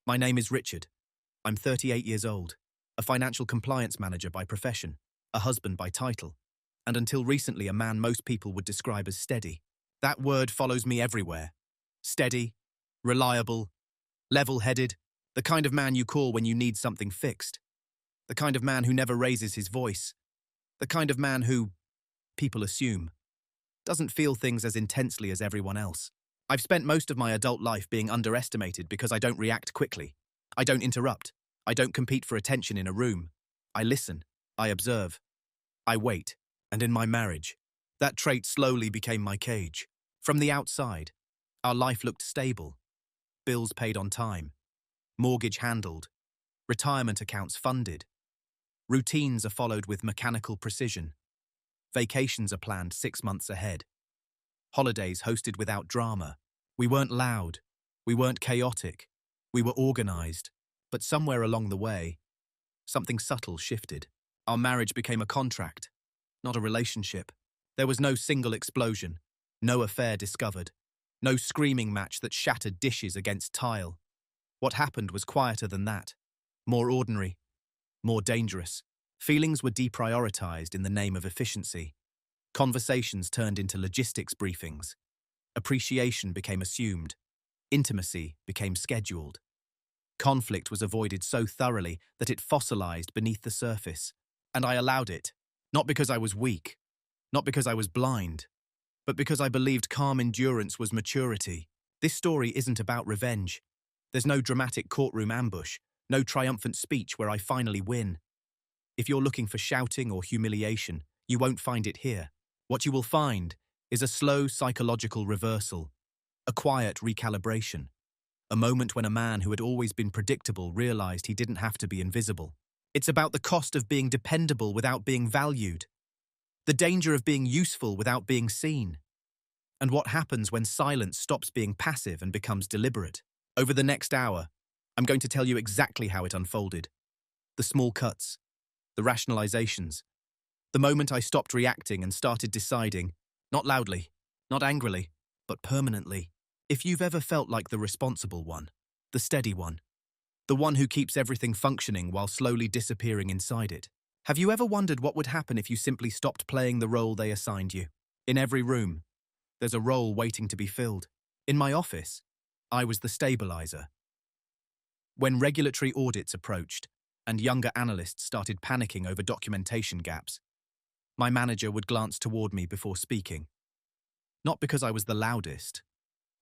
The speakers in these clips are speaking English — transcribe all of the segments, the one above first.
My name is Richard. I'm 38 years old, a financial compliance manager by profession, a husband by title, and until recently a man most people would describe as steady. That word follows me everywhere. Steady, reliable, level-headed, the kind of man you call when you need something fixed. The kind of man who never raises his voice. The kind of man who, people assume, doesn't feel things as intensely as everyone else. I've spent most of my adult life being underestimated because I don't react quickly. I don't interrupt. I don't compete for attention in a room. I listen. I observe. I wait. And in my marriage, that trait slowly became my cage. From the outside, our life looked stable. Bills paid on time. Mortgage handled. Retirement accounts funded. Routines are followed with mechanical precision. Vacations are planned 6 months ahead. Holidays hosted without drama. We weren't loud. We weren't chaotic. We were organized. But somewhere along the way, something subtle shifted. Our marriage became a contract, not a relationship. There was no single explosion, no affair discovered, no screaming match that shattered dishes against tile. What happened was quieter than that, more ordinary, more dangerous. Feelings were deprioritized in the name of efficiency. Conversations turned into logistics briefings. Appreciation became assumed. Intimacy became scheduled. Conflict was avoided so thoroughly that it fossilized beneath the surface. And I allowed it, not because I was weak, not because I was blind, but because I believed calm endurance was maturity. This story isn't about revenge. There's no dramatic courtroom ambush, no triumphant speech where I finally win. If you're looking for shouting or humiliation, you won't find it here. What you will find is a slow psychological reversal, a quiet recalibration, a moment when a man who had always been predictable realized he didn't have to be invisible. It's about the cost of being dependable without being valued, the danger of being useful without being seen, and what happens when silence stops being passive and becomes deliberate. Over the next hour, I'm going to tell you exactly how it unfolded. The small cuts, the rationalizations, the moment I stopped reacting and started deciding, not loudly, not angrily, but permanently. If you've ever felt like the responsible one, the steady one, the one who keeps everything functioning while slowly disappearing inside it, have you ever wondered what would happen if you simply stopped playing the role they assigned you? In every room, there's a role waiting to be filled. In my office, I was the stabilizer. When regulatory audits approached and younger analysts started panicking over documentation gaps, my manager would glance toward me before speaking. Not because I was the loudest,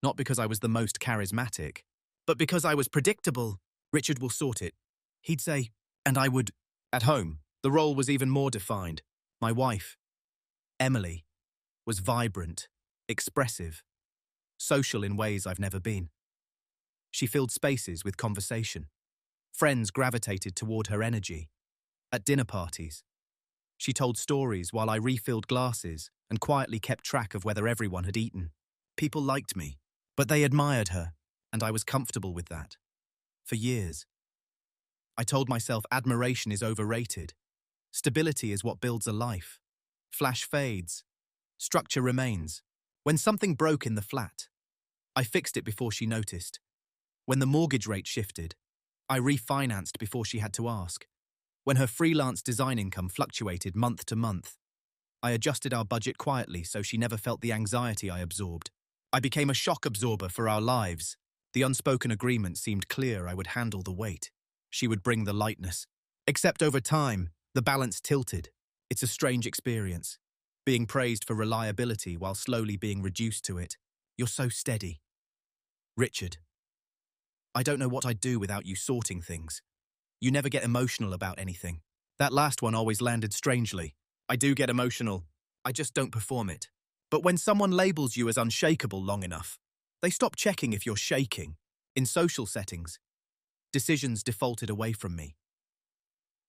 not because I was the most charismatic, but because I was predictable. Richard will sort it, he'd say, and I would. At home, the role was even more defined. My wife, Emily, was vibrant, expressive, social in ways I've never been. She filled spaces with conversation. Friends gravitated toward her energy. At dinner parties, she told stories while I refilled glasses and quietly kept track of whether everyone had eaten. People liked me, but they admired her, and I was comfortable with that. For years, I told myself admiration is overrated. Stability is what builds a life. Flash fades. Structure remains. When something broke in the flat, I fixed it before she noticed. When the mortgage rate shifted, I refinanced before she had to ask. When her freelance design income fluctuated month to month, I adjusted our budget quietly so she never felt the anxiety I absorbed. I became a shock absorber for our lives. The unspoken agreement seemed clear I would handle the weight. She would bring the lightness. Except over time, the balance tilted. It's a strange experience, being praised for reliability while slowly being reduced to it. You're so steady. Richard, I don't know what I'd do without you sorting things. You never get emotional about anything. That last one always landed strangely. I do get emotional. I just don't perform it. But when someone labels you as unshakable long enough, they stop checking if you're shaking. In social settings, decisions defaulted away from me.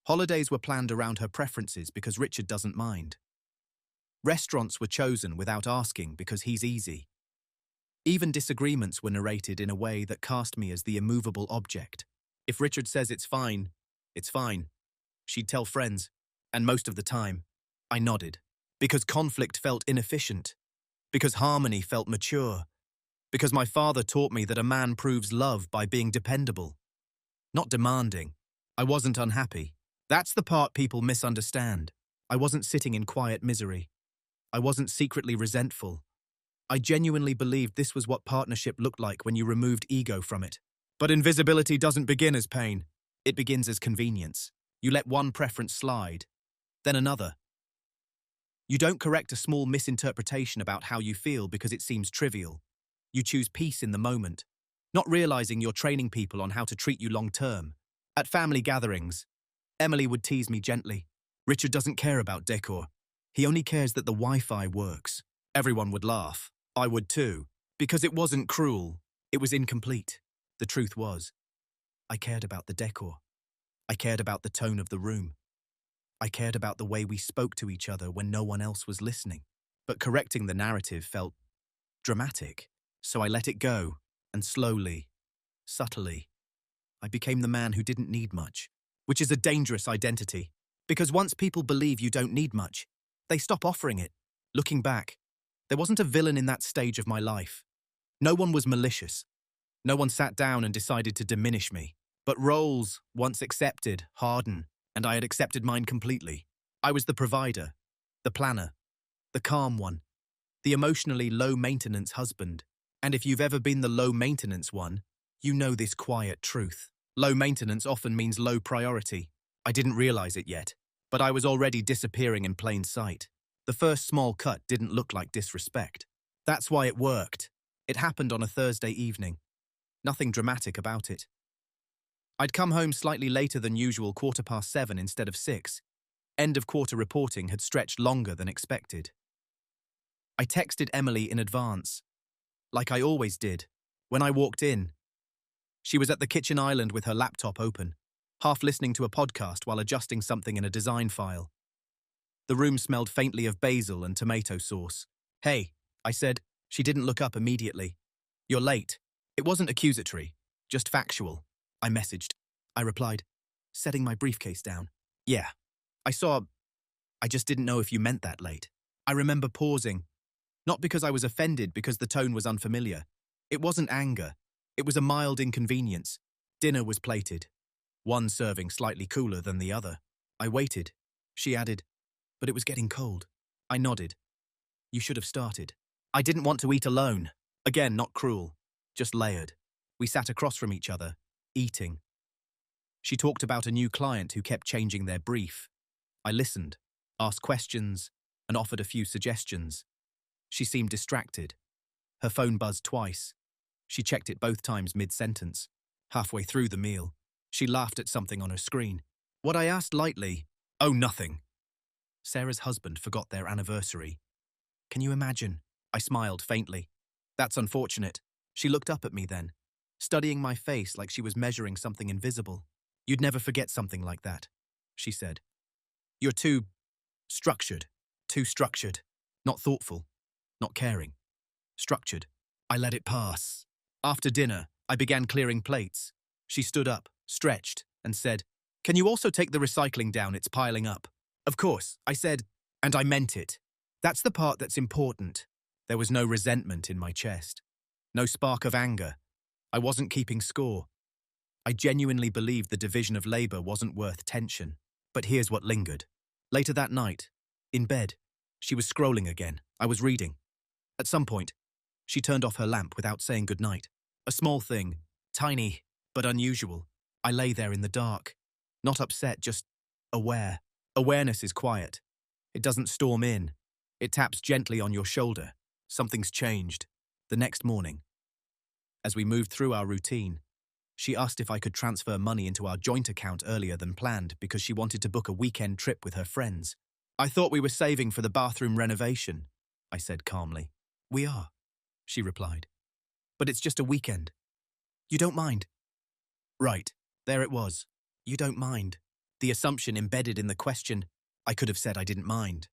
Holidays were planned around her preferences because Richard doesn't mind. Restaurants were chosen without asking because he's easy. Even disagreements were narrated in a way that cast me as the immovable object. If Richard says it's fine, she'd tell friends, and most of the time, I nodded. Because conflict felt inefficient. Because harmony felt mature. Because my father taught me that a man proves love by being dependable. not demanding. I wasn't unhappy. That's the part people misunderstand. I wasn't sitting in quiet misery. I wasn't secretly resentful. I genuinely believed this was what partnership looked like when you removed ego from it. But invisibility doesn't begin as pain. It begins as convenience. You let one preference slide, then another. You don't correct a small misinterpretation about how you feel because it seems trivial. You choose peace in the moment, not realizing you're training people on how to treat you long-term. At family gatherings, Emily would tease me gently. Richard doesn't care about decor. He only cares that the Wi-Fi works. Everyone would laugh. I would too. Because it wasn't cruel. It was incomplete. The truth was, I cared about the decor. I cared about the tone of the room. I cared about the way we spoke to each other when no one else was listening. But correcting the narrative felt dramatic. So I let it go, and slowly, subtly, I became the man who didn't need much, which is a dangerous identity. Because once people believe you don't need much, they stop offering it. Looking back, there wasn't a villain in that stage of my life. No one was malicious. No one sat down and decided to diminish me. But roles, once accepted, harden, and I had accepted mine completely. I was the provider, the planner, the calm one, the emotionally low-maintenance husband. And if you've ever been the low-maintenance one, you know this quiet truth. Low maintenance often means low priority. I didn't realize it yet, but I was already disappearing in plain sight. The first small cut didn't look like disrespect. That's why it worked. It happened on a Thursday evening. Nothing dramatic about it. I'd come home slightly later than usual, 7:15 instead of 6. End of quarter reporting had stretched longer than expected. I texted Emily in advance, like I always did. When I walked in, she was at the kitchen island with her laptop open, half listening to a podcast while adjusting something in a design file. The room smelled faintly of basil and tomato sauce. "Hey," I said. She didn't look up immediately. "You're late." It wasn't accusatory, just factual. I messaged. I replied, setting my briefcase down. "Yeah, I saw. I just didn't know if you meant that late." I remember pausing, not because I was offended, because the tone was unfamiliar. It wasn't anger. It was a mild inconvenience. Dinner was plated, one serving slightly cooler than the other. I waited. She added, "But it was getting cold." I nodded. "You should have started." I didn't want to eat alone. Again, not cruel, just layered. We sat across from each other, eating. She talked about a new client who kept changing their brief. I listened, asked questions, and offered a few suggestions. She seemed distracted. Her phone buzzed twice. She checked it both times mid-sentence. Halfway through the meal, she laughed at something on her screen. What I asked lightly, "Oh, nothing." Sarah's husband forgot their anniversary. Can you imagine? I smiled faintly. That's unfortunate. She looked up at me then, studying my face like she was measuring something invisible. "You'd never forget something like that," she said. "You're too structured. Too structured. Not thoughtful. Not caring. Structured." I let it pass. After dinner, I began clearing plates. She stood up, stretched, and said, "Can you also take the recycling down? It's piling up." "Of course," I said, and I meant it. That's the part that's important. There was no resentment in my chest. No spark of anger. I wasn't keeping score. I genuinely believed the division of labor wasn't worth tension. But here's what lingered. Later that night, in bed, she was scrolling again. I was reading. At some point, she turned off her lamp without saying goodnight. A small thing, tiny, but unusual. I lay there in the dark, not upset, just aware. Awareness is quiet. It doesn't storm in. It taps gently on your shoulder. Something's changed. The next morning, as we moved through our routine, she asked if I could transfer money into our joint account earlier than planned because she wanted to book a weekend trip with her friends. "I thought we were saving for the bathroom renovation," I said calmly. "We are," she replied. "But it's just a weekend. You don't mind?" Right, there it was. You don't mind. The assumption embedded in the question, I could have said I didn't mind.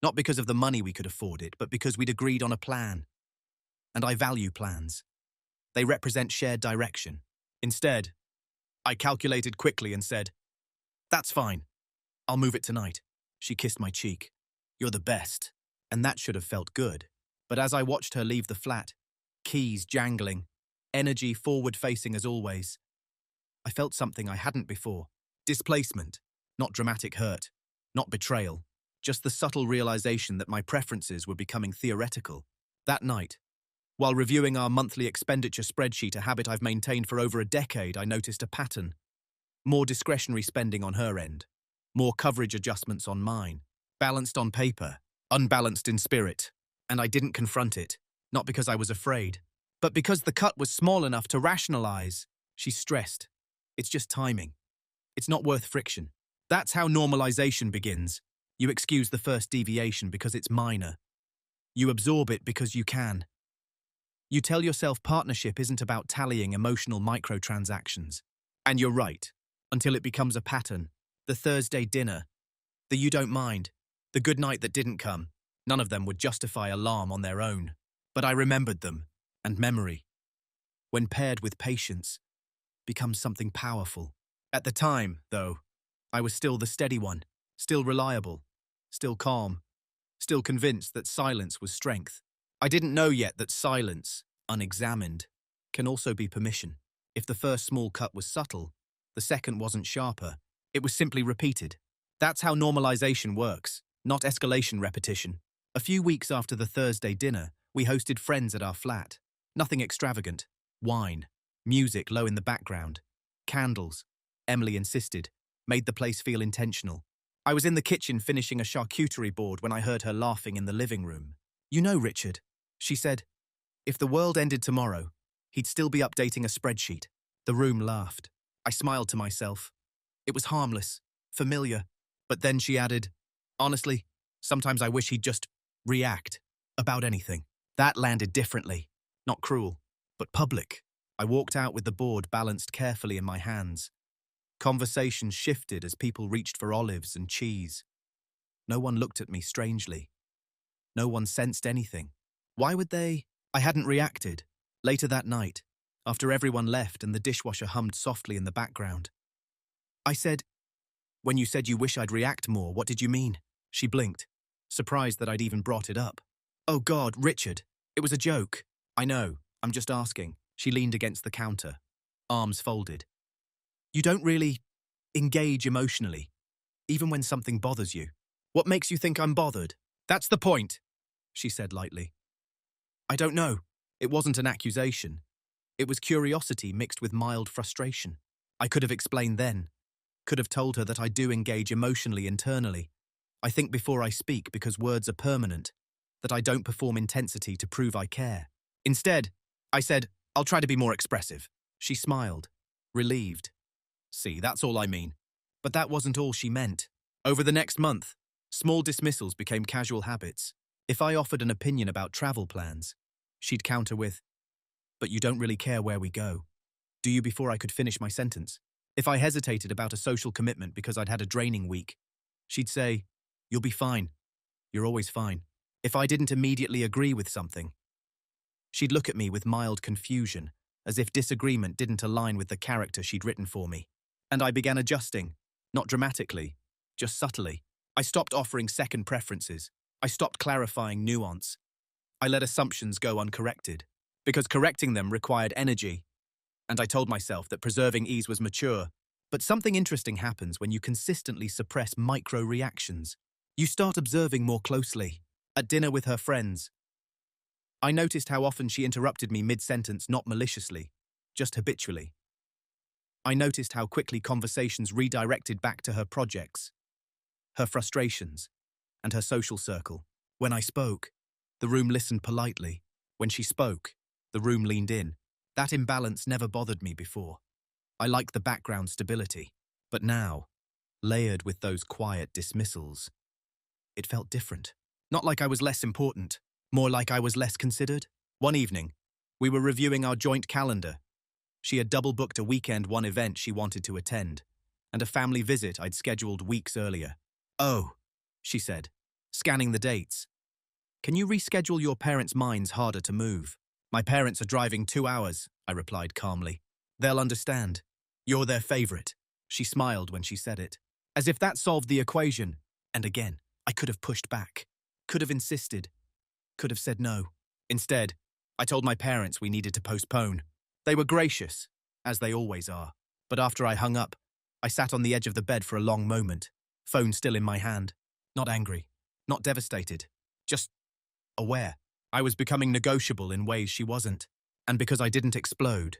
Not because of the money we could afford it, but because we'd agreed on a plan. And I value plans. They represent shared direction. Instead, I calculated quickly and said, "That's fine. I'll move it tonight." She kissed my cheek. "You're the best." And that should have felt good. But as I watched her leave the flat, keys jangling, energy forward-facing as always, I felt something I hadn't before. Displacement. Not dramatic hurt. Not betrayal. Just the subtle realization that my preferences were becoming theoretical. That night, while reviewing our monthly expenditure spreadsheet, a habit I've maintained for over a decade, I noticed a pattern. More discretionary spending on her end. More coverage adjustments on mine. Balanced on paper, unbalanced in spirit. And I didn't confront it, not because I was afraid, but because the cut was small enough to rationalize. She stressed. It's just timing. It's not worth friction. That's how normalization begins. You excuse the first deviation because it's minor. You absorb it because you can. You tell yourself partnership isn't about tallying emotional microtransactions. And you're right, until it becomes a pattern. The Thursday dinner, the you don't mind, the good night that didn't come. None of them would justify alarm on their own. But I remembered them, and memory, when paired with patience, becomes something powerful. At the time, though, I was still the steady one, still reliable, still calm, still convinced that silence was strength. I didn't know yet that silence, unexamined, can also be permission. If the first small cut was subtle, the second wasn't sharper. It was simply repeated. That's how normalization works, not escalation repetition. A few weeks after the Thursday dinner, we hosted friends at our flat. Nothing extravagant. Wine, music low in the background, candles, Emily insisted, made the place feel intentional. I was in the kitchen finishing a charcuterie board when I heard her laughing in the living room. "You know, Richard," she said, "if the world ended tomorrow, he'd still be updating a spreadsheet." The room laughed. I smiled to myself. It was harmless, familiar. But then she added, "Honestly, sometimes I wish he'd just react about anything." That landed differently. Not cruel, but public. I walked out with the board balanced carefully in my hands. Conversations shifted as people reached for olives and cheese. No one looked at me strangely. No one sensed anything. Why would they? I hadn't reacted. Later that night, after everyone left and the dishwasher hummed softly in the background, I said, "When you said you wish I'd react more, what did you mean?" She blinked, surprised that I'd even brought it up. "Oh God, Richard, it was a joke." "I know, I'm just asking." She leaned against the counter, arms folded. "You don't really engage emotionally, even when something bothers you. What makes you think I'm bothered?" "That's the point," she said lightly. "I don't know." It wasn't an accusation. It was curiosity mixed with mild frustration. I could have explained then. Could have told her that I do engage emotionally internally. I think before I speak because words are permanent, that I don't perform intensity to prove I care. Instead, I said, "I'll try to be more expressive." She smiled, relieved. "See, that's all I mean." But that wasn't all she meant. Over the next month, small dismissals became casual habits. If I offered an opinion about travel plans, she'd counter with, "But you don't really care where we go, do you?" Before I could finish my sentence. If I hesitated about a social commitment because I'd had a draining week, she'd say, "You'll be fine. You're always fine." If I didn't immediately agree with something, she'd look at me with mild confusion, as if disagreement didn't align with the character she'd written for me. And I began adjusting, not dramatically, just subtly. I stopped offering second preferences. I stopped clarifying nuance. I let assumptions go uncorrected, because correcting them required energy. And I told myself that preserving ease was mature. But something interesting happens when you consistently suppress micro-reactions. You start observing more closely. At dinner with her friends, I noticed how often she interrupted me mid-sentence, not maliciously, just habitually. I noticed how quickly conversations redirected back to her projects, her frustrations, and her social circle. When I spoke, the room listened politely. When she spoke, the room leaned in. That imbalance never bothered me before. I liked the background stability. But now, layered with those quiet dismissals, it felt different. Not like I was less important, more like I was less considered. One evening, we were reviewing our joint calendar. She had double-booked a weekend one event she wanted to attend, and a family visit I'd scheduled weeks earlier. "Oh," she said, scanning the dates. "Can you reschedule? Your parents' minds harder to move." "My parents are driving 2 hours," I replied calmly. "They'll understand. You're their favorite." She smiled when she said it, as if that solved the equation. And again, I could have pushed back, could have insisted, could have said no. Instead, I told my parents we needed to postpone. They were gracious, as they always are. But after I hung up, I sat on the edge of the bed for a long moment, phone still in my hand. Not angry, not devastated, just aware. I was becoming negotiable in ways she wasn't. And because I didn't explode,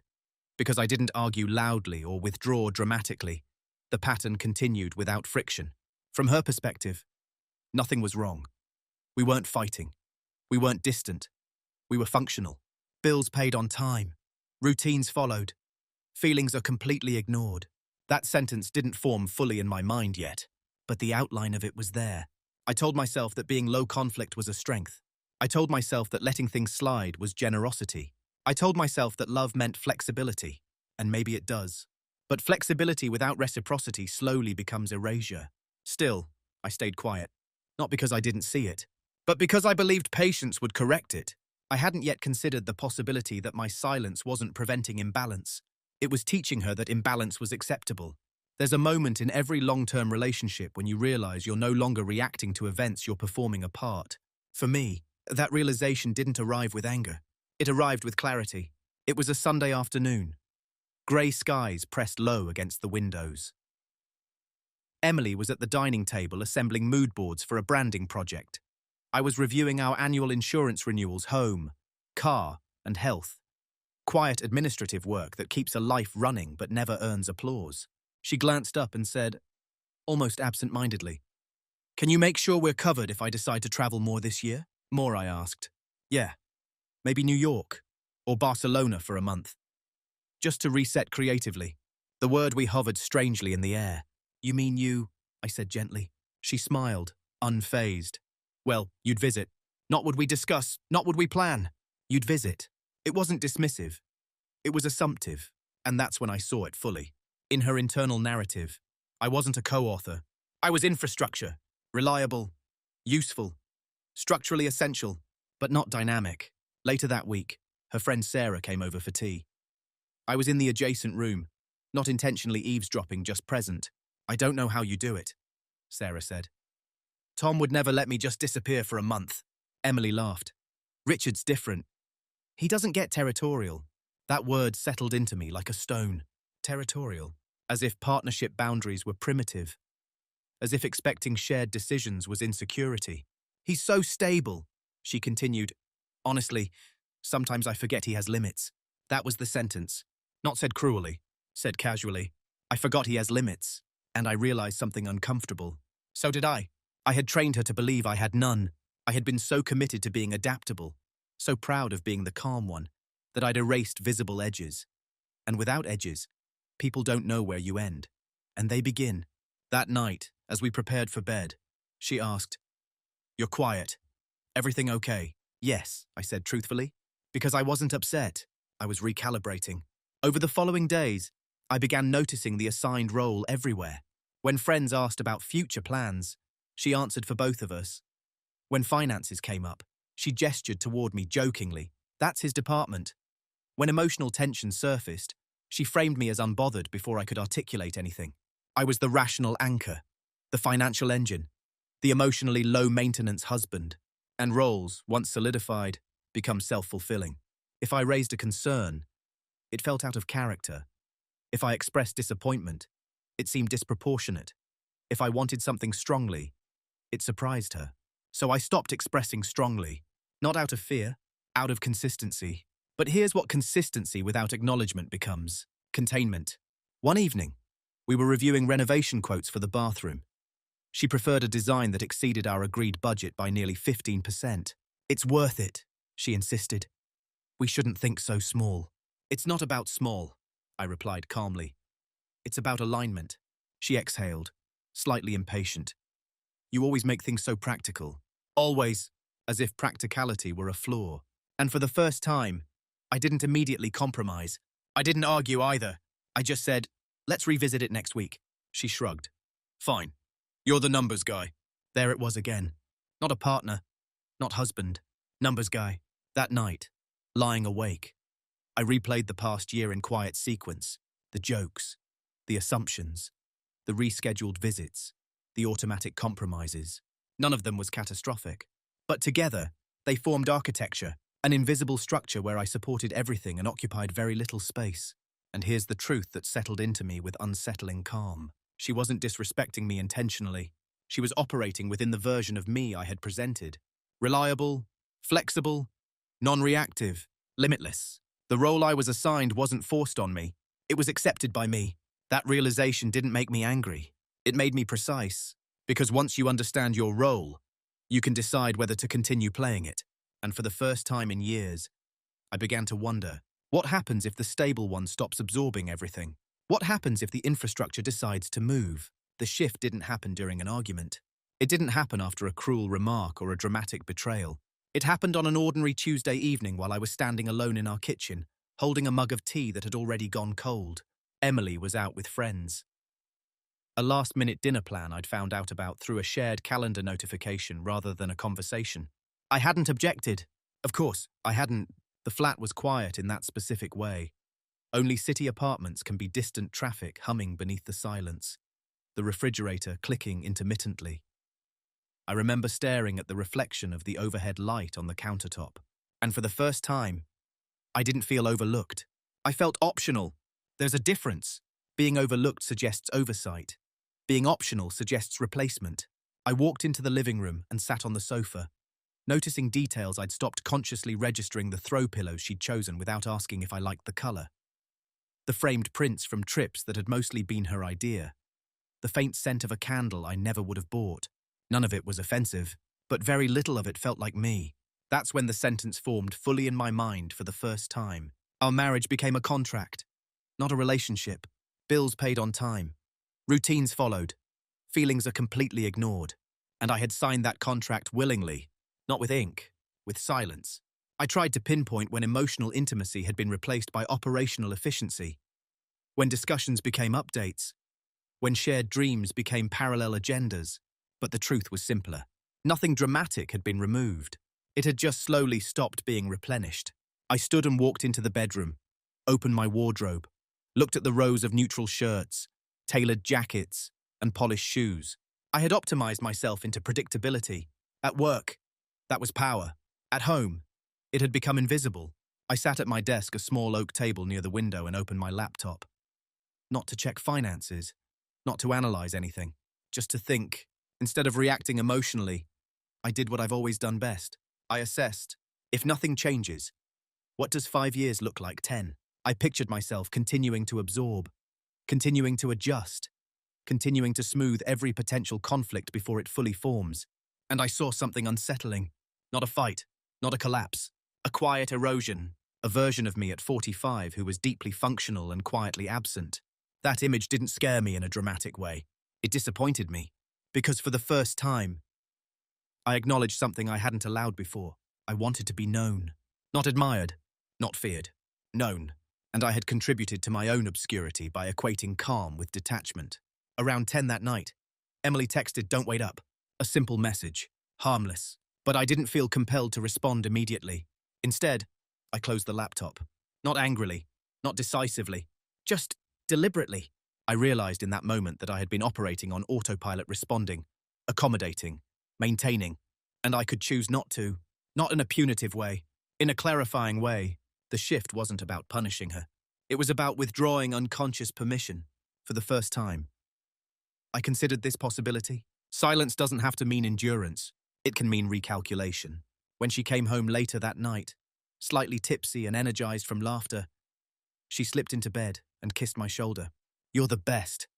because I didn't argue loudly or withdraw dramatically, the pattern continued without friction. From her perspective, nothing was wrong. We weren't fighting. We weren't distant. We were functional. Bills paid on time. Routines followed. Feelings are completely ignored. That sentence didn't form fully in my mind yet, but the outline of it was there. I told myself that being low conflict was a strength. I told myself that letting things slide was generosity. I told myself that love meant flexibility, and maybe it does. But flexibility without reciprocity slowly becomes erasure. Still, I stayed quiet. Not because I didn't see it, but because I believed patience would correct it. I hadn't yet considered the possibility that my silence wasn't preventing imbalance. It was teaching her that imbalance was acceptable. There's a moment in every long-term relationship when you realize you're no longer reacting to events, you're performing a part. For me, that realization didn't arrive with anger. It arrived with clarity. It was a Sunday afternoon. Grey skies pressed low against the windows. Emily was at the dining table assembling mood boards for a branding project. I was reviewing our annual insurance renewals, home, car, and health. Quiet administrative work that keeps a life running but never earns applause. She glanced up and said, almost absent-mindedly, "Can you make sure we're covered if I decide to travel more this year?" More, I asked. Yeah. Maybe New York, or Barcelona for a month. Just to reset creatively. The word we hovered strangely in the air. You mean you? I said gently. She smiled, unfazed. Well, you'd visit. Not would we discuss, not would we plan. You'd visit. It wasn't dismissive. It was assumptive, and that's when I saw it fully. In her internal narrative, I wasn't a co-author. I was infrastructure, reliable, useful, structurally essential, but not dynamic. Later that week, her friend Sarah came over for tea. I was in the adjacent room, not intentionally eavesdropping, just present. I don't know how you do it, Sarah said. Tom would never let me just disappear for a month. Emily laughed. Richard's different. He doesn't get territorial. That word settled into me like a stone. Territorial. As if partnership boundaries were primitive. As if expecting shared decisions was insecurity. He's so stable, she continued. Honestly, sometimes I forget he has limits. That was the sentence. Not said cruelly, said casually. I forgot he has limits, and I realized something uncomfortable. So did I. I had trained her to believe I had none. I had been so committed to being adaptable, so proud of being the calm one, that I'd erased visible edges. And without edges, people don't know where you end. And they begin. That night, as we prepared for bed, she asked, You're quiet. Everything okay? Yes, I said truthfully. Because I wasn't upset. I was recalibrating. Over the following days, I began noticing the assigned role everywhere. When friends asked about future plans, she answered for both of us. When finances came up, she gestured toward me jokingly. That's his department. When emotional tension surfaced, she framed me as unbothered before I could articulate anything. I was the rational anchor, the financial engine, the emotionally low-maintenance husband, and roles, once solidified, become self-fulfilling. If I raised a concern, it felt out of character. If I expressed disappointment, it seemed disproportionate. If I wanted something strongly, it surprised her. So I stopped expressing strongly, not out of fear, out of consistency. But here's what consistency without acknowledgement becomes. Containment. One evening, we were reviewing renovation quotes for the bathroom. She preferred a design that exceeded our agreed budget by nearly 15%. It's worth it, she insisted. We shouldn't think so small. It's not about small, I replied calmly. It's about alignment. She exhaled, slightly impatient. You always make things so practical. Always, as if practicality were a flaw. And for the first time, I didn't immediately compromise. I didn't argue either. I just said, let's revisit it next week. She shrugged. Fine. You're the numbers guy. There it was again. Not a partner. Not husband. Numbers guy. That night, lying awake, I replayed the past year in quiet sequence. The jokes, the assumptions, the rescheduled visits, the automatic compromises. None of them was catastrophic. But together, they formed architecture, an invisible structure where I supported everything and occupied very little space. And here's the truth that settled into me with unsettling calm. She wasn't disrespecting me intentionally. She was operating within the version of me I had presented. Reliable, flexible, non-reactive, limitless. The role I was assigned wasn't forced on me. It was accepted by me. That realization didn't make me angry. It made me precise. Because once you understand your role, you can decide whether to continue playing it. And for the first time in years, I began to wonder, what happens if the stable one stops absorbing everything? What happens if the infrastructure decides to move? The shift didn't happen during an argument. It didn't happen after a cruel remark or a dramatic betrayal. It happened on an ordinary Tuesday evening while I was standing alone in our kitchen, holding a mug of tea that had already gone cold. Emily was out with friends. A last-minute dinner plan I'd found out about through a shared calendar notification rather than a conversation. I hadn't objected. Of course, I hadn't. The flat was quiet in that specific way. Only city apartments can be distant traffic humming beneath the silence, the refrigerator clicking intermittently. I remember staring at the reflection of the overhead light on the countertop, and for the first time, I didn't feel overlooked. I felt optional. There's a difference. Being overlooked suggests oversight. Being optional suggests replacement. I walked into the living room and sat on the sofa, noticing details I'd stopped consciously registering the throw pillows she'd chosen without asking if I liked the color. The framed prints from trips that had mostly been her idea. The faint scent of a candle I never would have bought. None of it was offensive, but very little of it felt like me. That's when the sentence formed fully in my mind for the first time. Our marriage became a contract, not a relationship. Bills paid on time. Routines followed. Feelings are completely ignored. And I had signed that contract willingly, not with ink, with silence. I tried to pinpoint when emotional intimacy had been replaced by operational efficiency, when discussions became updates, when shared dreams became parallel agendas. But the truth was simpler. Nothing dramatic had been removed. It had just slowly stopped being replenished. I stood and walked into the bedroom, opened my wardrobe, looked at the rows of neutral shirts, tailored jackets, and polished shoes. I had optimized myself into predictability. At work, that was power. At home, it had become invisible. I sat at my desk, a small oak table near the window, and opened my laptop. Not to check finances, not to analyze anything, just to think. Instead of reacting emotionally, I did what I've always done best. I assessed. If nothing changes, what does 5 years look like 10? I pictured myself continuing to absorb, continuing to adjust, continuing to smooth every potential conflict before it fully forms. And I saw something unsettling. Not a fight, not a collapse, a quiet erosion, a version of me at 45 who was deeply functional and quietly absent. That image didn't scare me in a dramatic way. It disappointed me, because for the first time, I acknowledged something I hadn't allowed before. I wanted to be known. Not admired, not feared. Known. And I had contributed to my own obscurity by equating calm with detachment. Around 10 that night, Emily texted, "Don't wait up." A simple message, harmless. But I didn't feel compelled to respond immediately. Instead, I closed the laptop. Not angrily, not decisively, just deliberately. I realized in that moment that I had been operating on autopilot, responding, accommodating, maintaining, and I could choose not to. Not in a punitive way, in a clarifying way. The shift wasn't about punishing her. It was about withdrawing unconscious permission for the first time. I considered this possibility. Silence doesn't have to mean endurance. It can mean recalculation. When she came home later that night, slightly tipsy and energized from laughter, she slipped into bed and kissed my shoulder. "You're the best."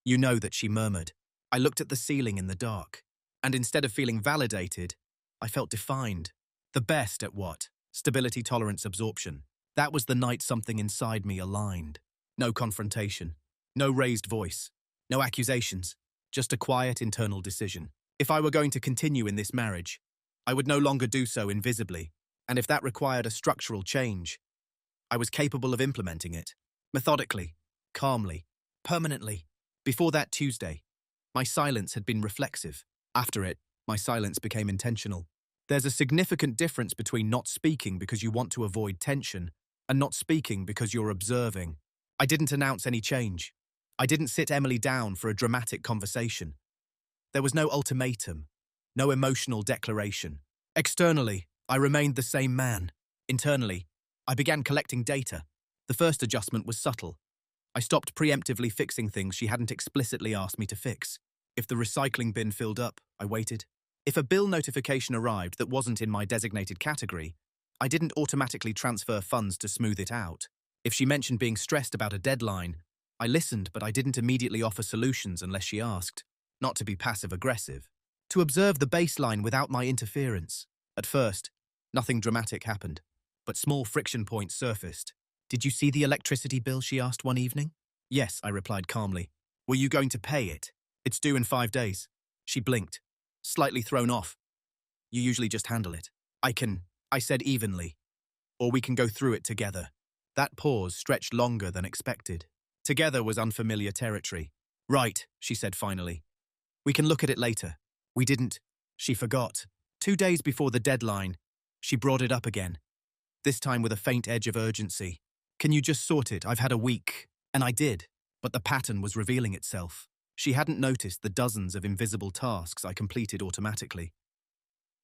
"You know that," she murmured. I looked at the ceiling in the dark, and instead of feeling validated, I felt defined. The best at what? Stability, tolerance, absorption. That was the night something inside me aligned. No confrontation, no raised voice, no accusations, just a quiet internal decision. If I were going to continue in this marriage, I would no longer do so invisibly, and if that required a structural change, I was capable of implementing it, methodically, calmly, permanently. Before that Tuesday, my silence had been reflexive. After it, my silence became intentional. There's a significant difference between not speaking because you want to avoid tension and not speaking because you're observing. I didn't announce any change. I didn't sit Emily down for a dramatic conversation. There was no ultimatum, no emotional declaration. Externally, I remained the same man. Internally, I began collecting data. The first adjustment was subtle. I stopped preemptively fixing things she hadn't explicitly asked me to fix. If the recycling bin filled up, I waited. If a bill notification arrived that wasn't in my designated category, I didn't automatically transfer funds to smooth it out. If she mentioned being stressed about a deadline, I listened, but I didn't immediately offer solutions unless she asked. Not to be passive-aggressive. To observe the baseline without my interference. At first, nothing dramatic happened, but small friction points surfaced. "Did you see the electricity bill?" she asked one evening. "Yes," I replied calmly. "Were you going to pay it?" "It's due in 5 days." She blinked, slightly thrown off. "You usually just handle it." I said evenly. "Or we can go through it together." That pause stretched longer than expected. Together was unfamiliar territory. "Right," she said finally. "We can look at it later." We didn't. She forgot. 2 days before the deadline, she brought it up again. This time with a faint edge of urgency. "Can you just sort it? I've had a week." And I did, but the pattern was revealing itself. She hadn't noticed the dozens of invisible tasks I completed automatically.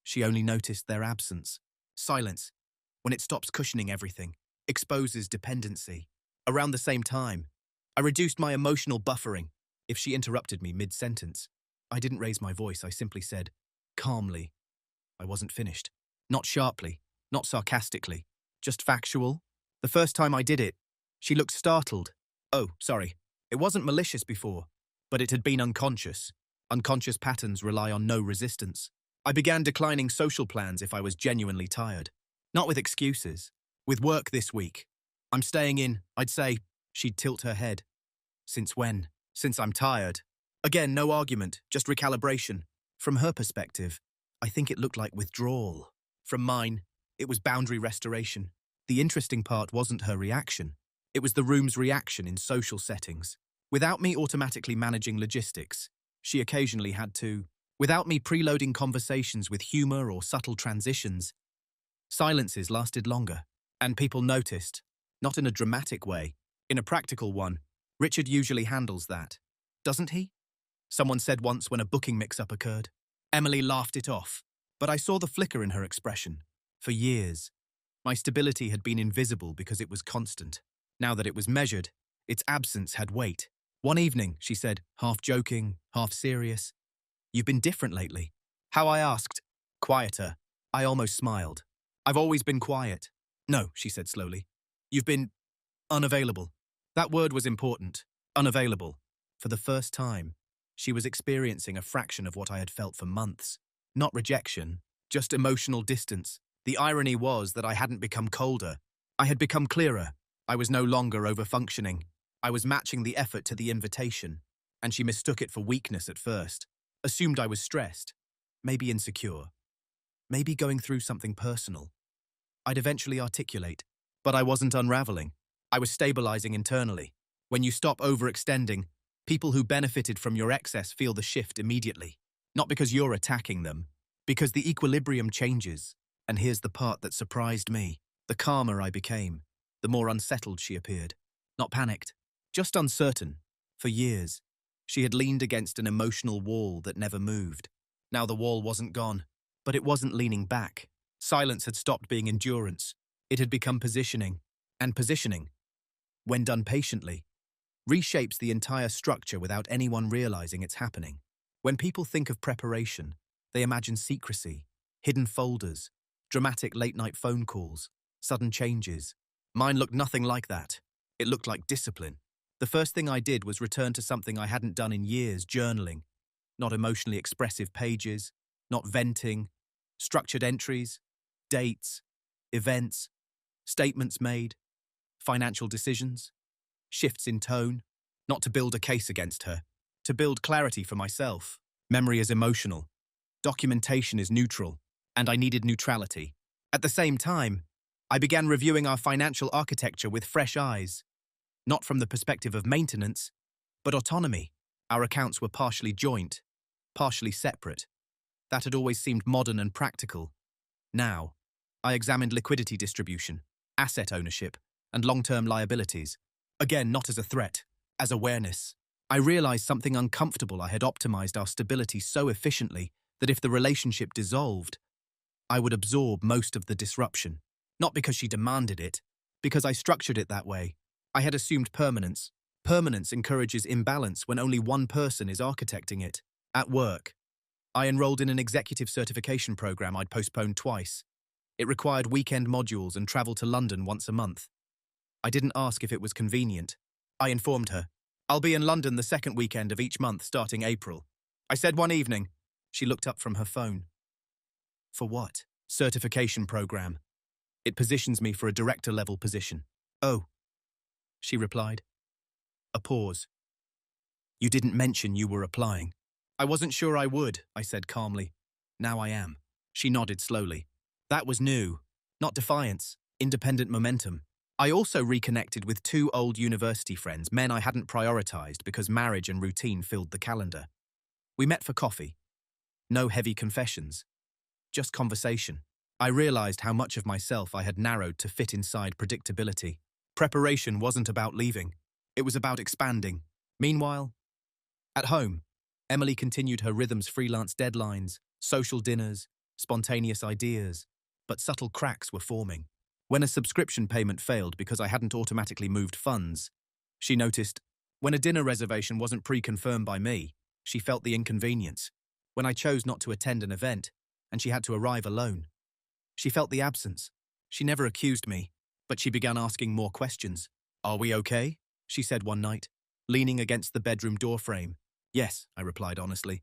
She only noticed their absence. Silence, when it stops cushioning everything, exposes dependency. Around the same time, I reduced my emotional buffering. If she interrupted me mid-sentence, I didn't raise my voice. I simply said, calmly, I wasn't finished. Not sharply, not sarcastically, just factual. The first time I did it, she looked startled. "Oh, sorry. It wasn't malicious before, but it had been unconscious. Unconscious patterns rely on no resistance." I began declining social plans if I was genuinely tired. Not with excuses. With work this week. "I'm staying in," I'd say. She'd tilt her head. "Since when?" "Since I'm tired." Again, no argument, just recalibration. From her perspective, I think it looked like withdrawal. From mine, it was boundary restoration. The interesting part wasn't her reaction. It was the room's reaction in social settings. Without me automatically managing logistics, she occasionally had to. Without me preloading conversations with humor or subtle transitions, silences lasted longer. And people noticed, not in a dramatic way, in a practical one. "Richard usually handles that, doesn't he?" Someone said once when a booking mix-up occurred. Emily laughed it off, but I saw the flicker in her expression. For years, my stability had been invisible because it was constant. Now that it was measured, its absence had weight. One evening, she said, half joking, half serious, "You've been different lately." How, I asked. "Quieter." I almost smiled. "I've always been quiet." "No," she said slowly. "You've been unavailable." That word was important. Unavailable. For the first time, she was experiencing a fraction of what I had felt for months. Not rejection, just emotional distance. The irony was that I hadn't become colder. I had become clearer. I was no longer over-functioning. I was matching the effort to the invitation, and she mistook it for weakness at first. Assumed I was stressed, maybe insecure, maybe going through something personal. I'd eventually articulate, but I wasn't unraveling. I was stabilizing internally. When you stop overextending, people who benefited from your excess feel the shift immediately. Not because you're attacking them, because the equilibrium changes. And here's the part that surprised me. The calmer I became, the more unsettled she appeared. Not panicked, just uncertain. For years, she had leaned against an emotional wall that never moved. Now the wall wasn't gone, but it wasn't leaning back. Silence had stopped being endurance. It had become positioning. And positioning, when done patiently, reshapes the entire structure without anyone realizing it's happening. When people think of preparation, they imagine secrecy, hidden folders, dramatic late-night phone calls, sudden changes. Mine looked nothing like that. It looked like discipline. The first thing I did was return to something I hadn't done in years, journaling. Not emotionally expressive pages, not venting, structured entries, dates, events, statements made, financial decisions, shifts in tone, not to build a case against her, to build clarity for myself. Memory is emotional, documentation is neutral, and I needed neutrality. At the same time, I began reviewing our financial architecture with fresh eyes. Not from the perspective of maintenance, but autonomy. Our accounts were partially joint, partially separate. That had always seemed modern and practical. Now, I examined liquidity distribution, asset ownership, and long-term liabilities. Again, not as a threat, as awareness. I realized something uncomfortable. I had optimized our stability so efficiently that if the relationship dissolved, I would absorb most of the disruption. Not because she demanded it, Because I structured it that way. I had assumed permanence. Permanence encourages imbalance when only one person is architecting it. At work, I enrolled in an executive certification program I'd postponed twice. It required weekend modules and travel to London once a month. I didn't ask if it was convenient. I informed her, "I'll be in London the second weekend of each month starting April." I said one evening. She looked up from her phone. "For what?" "Certification program. It positions me for a director-level position." "Oh," she replied. A pause. "You didn't mention you were applying." "I wasn't sure I would," I said calmly. "Now I am." She nodded slowly. That was new. Not defiance, independent momentum. I also reconnected with two old university friends, men I hadn't prioritized because marriage and routine filled the calendar. We met for coffee. No heavy confessions. Just conversation. I realized how much of myself I had narrowed to fit inside predictability. Preparation wasn't about leaving. It was about expanding. Meanwhile, at home, Emily continued her rhythm's freelance deadlines, social dinners, spontaneous ideas, but subtle cracks were forming. When a subscription payment failed because I hadn't automatically moved funds, she noticed. When a dinner reservation wasn't pre-confirmed by me, she felt the inconvenience. When I chose not to attend an event, and she had to arrive alone, she felt the absence. She never accused me, but she began asking more questions. "Are we okay?" she said one night, leaning against the bedroom doorframe. "Yes," I replied honestly.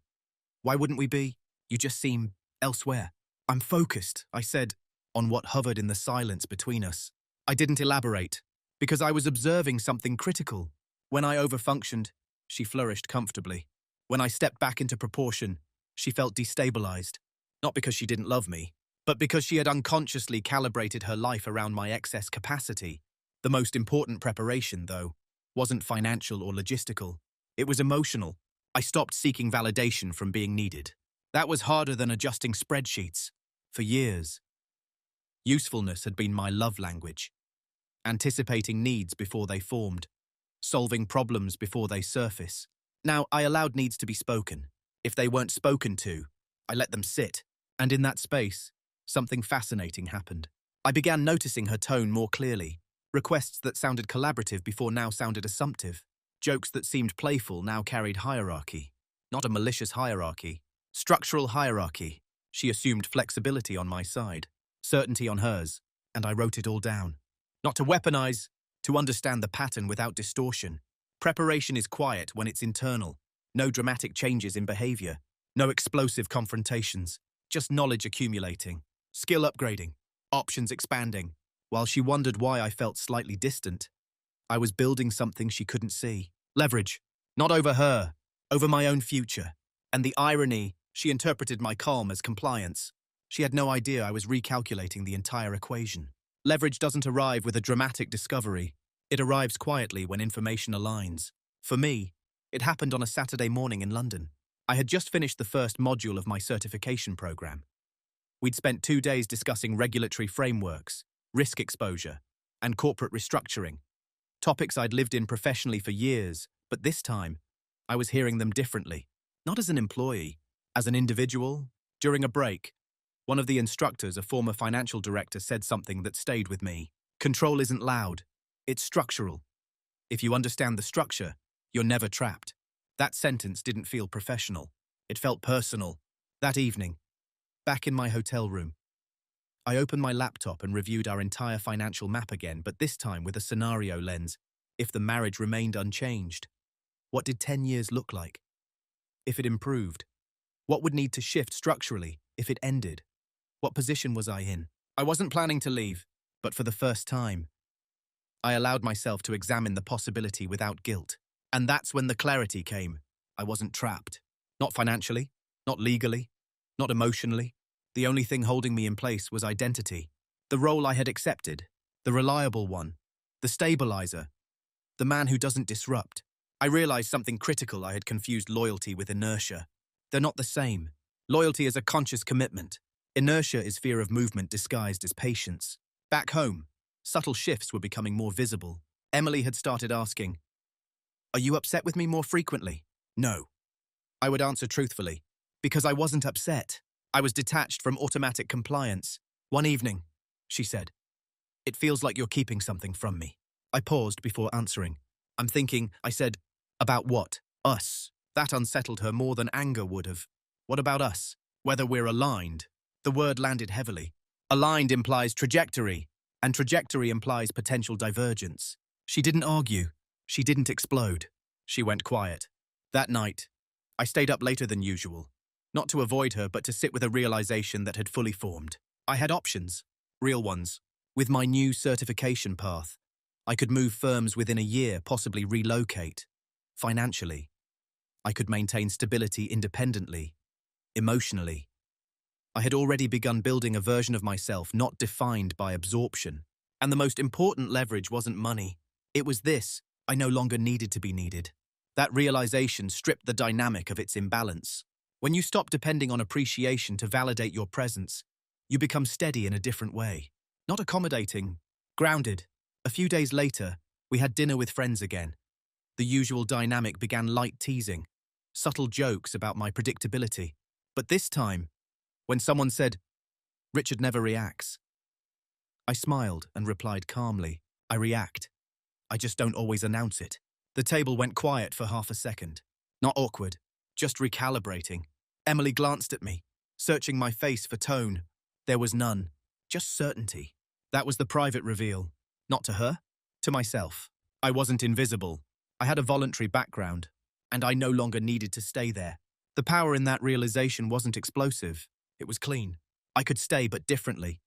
"Why wouldn't we be? You just seem elsewhere." "I'm focused," I said, on what hovered in the silence between us. I didn't elaborate, because I was observing something critical. When I overfunctioned, she flourished comfortably. When I stepped back into proportion, she felt destabilized. Not because she didn't love me, but because she had unconsciously calibrated her life around my excess capacity. The most important preparation, though, wasn't financial or logistical. It was emotional. I stopped seeking validation from being needed. That was harder than adjusting spreadsheets. For years, usefulness had been my love language. Anticipating needs before they formed. Solving problems before they surface. Now, I allowed needs to be spoken. If they weren't spoken to, I let them sit. And in that space, something fascinating happened. I began noticing her tone more clearly. Requests that sounded collaborative before now sounded assumptive. Jokes that seemed playful now carried hierarchy. Not a malicious hierarchy. Structural hierarchy. She assumed flexibility on my side, certainty on hers, and I wrote it all down. Not to weaponize, to understand the pattern without distortion. Preparation is quiet when it's internal. No dramatic changes in behavior. No explosive confrontations. Just knowledge accumulating. Skill upgrading. Options expanding. While she wondered why I felt slightly distant, I was building something she couldn't see. Leverage. Not over her, over my own future. And the irony, she interpreted my calm as compliance. She had no idea I was recalculating the entire equation. Leverage doesn't arrive with a dramatic discovery. It arrives quietly when information aligns. For me, it happened on a Saturday morning in London. I had just finished the first module of my certification program. We'd spent 2 days discussing regulatory frameworks, risk exposure, and corporate restructuring. Topics I'd lived in professionally for years, but this time, I was hearing them differently. Not as an employee, as an individual. During a break, one of the instructors, a former financial director, said something that stayed with me. Control isn't loud. It's structural. If you understand the structure, you're never trapped. That sentence didn't feel professional. It felt personal. That evening, back in my hotel room, I opened my laptop and reviewed our entire financial map again, but this time with a scenario lens. If the marriage remained unchanged, what did 10 years look like? If it improved, what would need to shift structurally if it ended? What position was I in? I wasn't planning to leave, but for the first time, I allowed myself to examine the possibility without guilt. And that's when the clarity came. I wasn't trapped. Not financially, not legally, not emotionally. The only thing holding me in place was identity. The role I had accepted, the reliable one, the stabilizer, the man who doesn't disrupt. I realized something critical. I had confused loyalty with inertia. They're not the same. Loyalty is a conscious commitment. Inertia is fear of movement disguised as patience. Back home, subtle shifts were becoming more visible. Emily had started asking, "Are you upset with me more frequently?" No. I would answer truthfully, because I wasn't upset. I was detached from automatic compliance. One evening, she said, It feels like you're keeping something from me. I paused before answering. I'm thinking, I said, about what? Us. That unsettled her more than anger would have. What about us? Whether we're aligned. The word landed heavily. Aligned implies trajectory, and trajectory implies potential divergence. She didn't argue. She didn't explode. She went quiet. That night, I stayed up later than usual. Not to avoid her, but to sit with a realization that had fully formed. I had options. Real ones. With my new certification path, I could move firms within a year, possibly relocate. Financially, I could maintain stability independently. Emotionally, I had already begun building a version of myself not defined by absorption. And the most important leverage wasn't money. It was this: I no longer needed to be needed. That realization stripped the dynamic of its imbalance. When you stop depending on appreciation to validate your presence, you become steady in a different way. Not accommodating, grounded. A few days later, we had dinner with friends again. The usual dynamic began: light teasing, subtle jokes about my predictability. But this time, when someone said, "Richard never reacts," I smiled and replied calmly, "I react. I just don't always announce it." The table went quiet for half a second. Not awkward, just recalibrating. Emily glanced at me, searching my face for tone. There was none, just certainty. That was the private reveal. Not to her, to myself. I wasn't invisible. I had a voluntary background, and I no longer needed to stay there. The power in that realization wasn't explosive. It was clean. I could stay, but differently.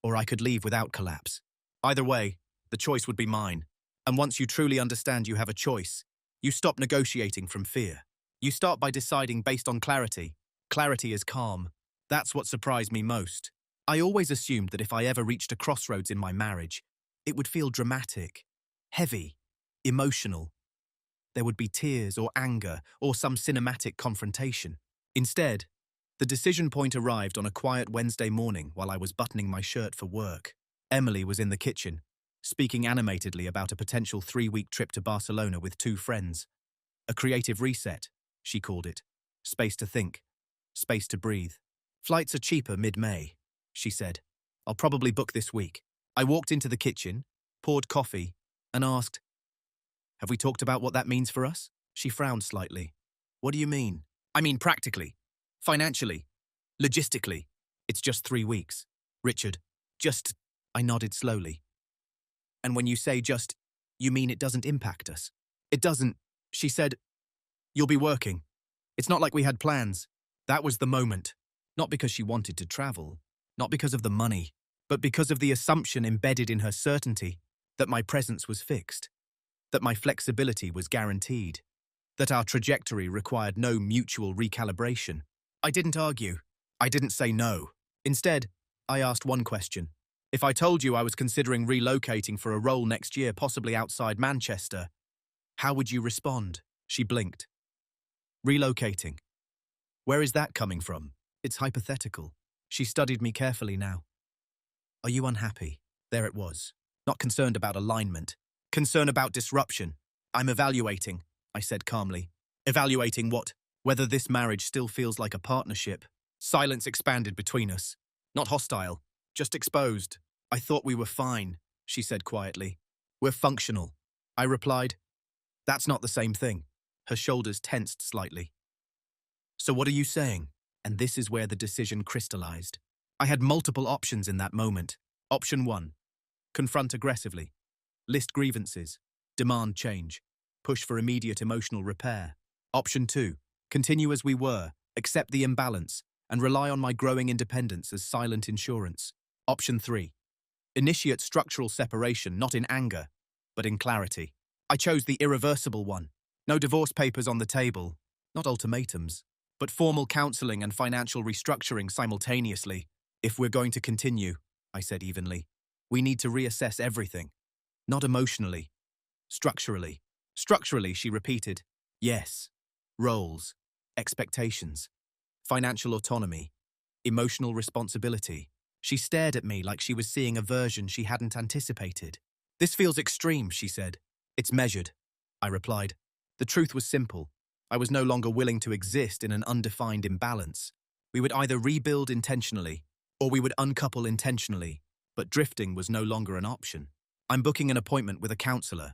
Or I could leave without collapse. Either way, the choice would be mine. And once you truly understand you have a choice, you stop negotiating from fear. You start by deciding based on clarity. Clarity is calm. That's what surprised me most. I always assumed that if I ever reached a crossroads in my marriage, it would feel dramatic, heavy, emotional. There would be tears or anger or some cinematic confrontation. Instead, the decision point arrived on a quiet Wednesday morning while I was buttoning my shirt for work. Emily was in the kitchen, speaking animatedly about a potential 3-week trip to Barcelona with 2 friends. A creative reset, she called it. Space to think, space to breathe. Flights are cheaper mid-May, she said. I'll probably book this week. I walked into the kitchen, poured coffee, and asked, "Have we talked about what that means for us?" She frowned slightly. "What do you mean?" "I mean practically, financially, logistically. It's just 3 weeks. Richard, just..." I nodded slowly. "And when you say just, you mean it doesn't impact us?" "It doesn't," she said. "You'll be working. It's not like we had plans." That was the moment. Not because she wanted to travel, not because of the money, but because of the assumption embedded in her certainty that my presence was fixed, that my flexibility was guaranteed, that our trajectory required no mutual recalibration. I didn't argue. I didn't say no. Instead, I asked one question. If I told you I was considering relocating for a role next year, possibly outside Manchester, how would you respond? She blinked. Relocating. Where is that coming from? It's hypothetical. She studied me carefully now. Are you unhappy? There it was. Not concerned about alignment. Concern about disruption. I'm evaluating, I said calmly. Evaluating what? Whether this marriage still feels like a partnership. Silence expanded between us. Not hostile, just exposed. I thought we were fine, she said quietly. We're functional, I replied. That's not the same thing. Her shoulders tensed slightly. So what are you saying? And this is where the decision crystallized. I had multiple options in that moment. Option 1. Confront aggressively. List grievances. Demand change. Push for immediate emotional repair. Option 2. Continue as we were. Accept the imbalance. And rely on my growing independence as silent insurance. Option 3. Initiate structural separation, not in anger, but in clarity. I chose the irreversible one. No divorce papers on the table. Not ultimatums. But formal counseling and financial restructuring simultaneously. If we're going to continue, I said evenly, we need to reassess everything. Not emotionally. Structurally. Structurally, she repeated. Yes. Roles. Expectations. Financial autonomy. Emotional responsibility. She stared at me like she was seeing a version she hadn't anticipated. This feels extreme, she said. It's measured, I replied. The truth was simple. I was no longer willing to exist in an undefined imbalance. We would either rebuild intentionally, or we would uncouple intentionally, But drifting was no longer an option. I'm booking an appointment with a counselor.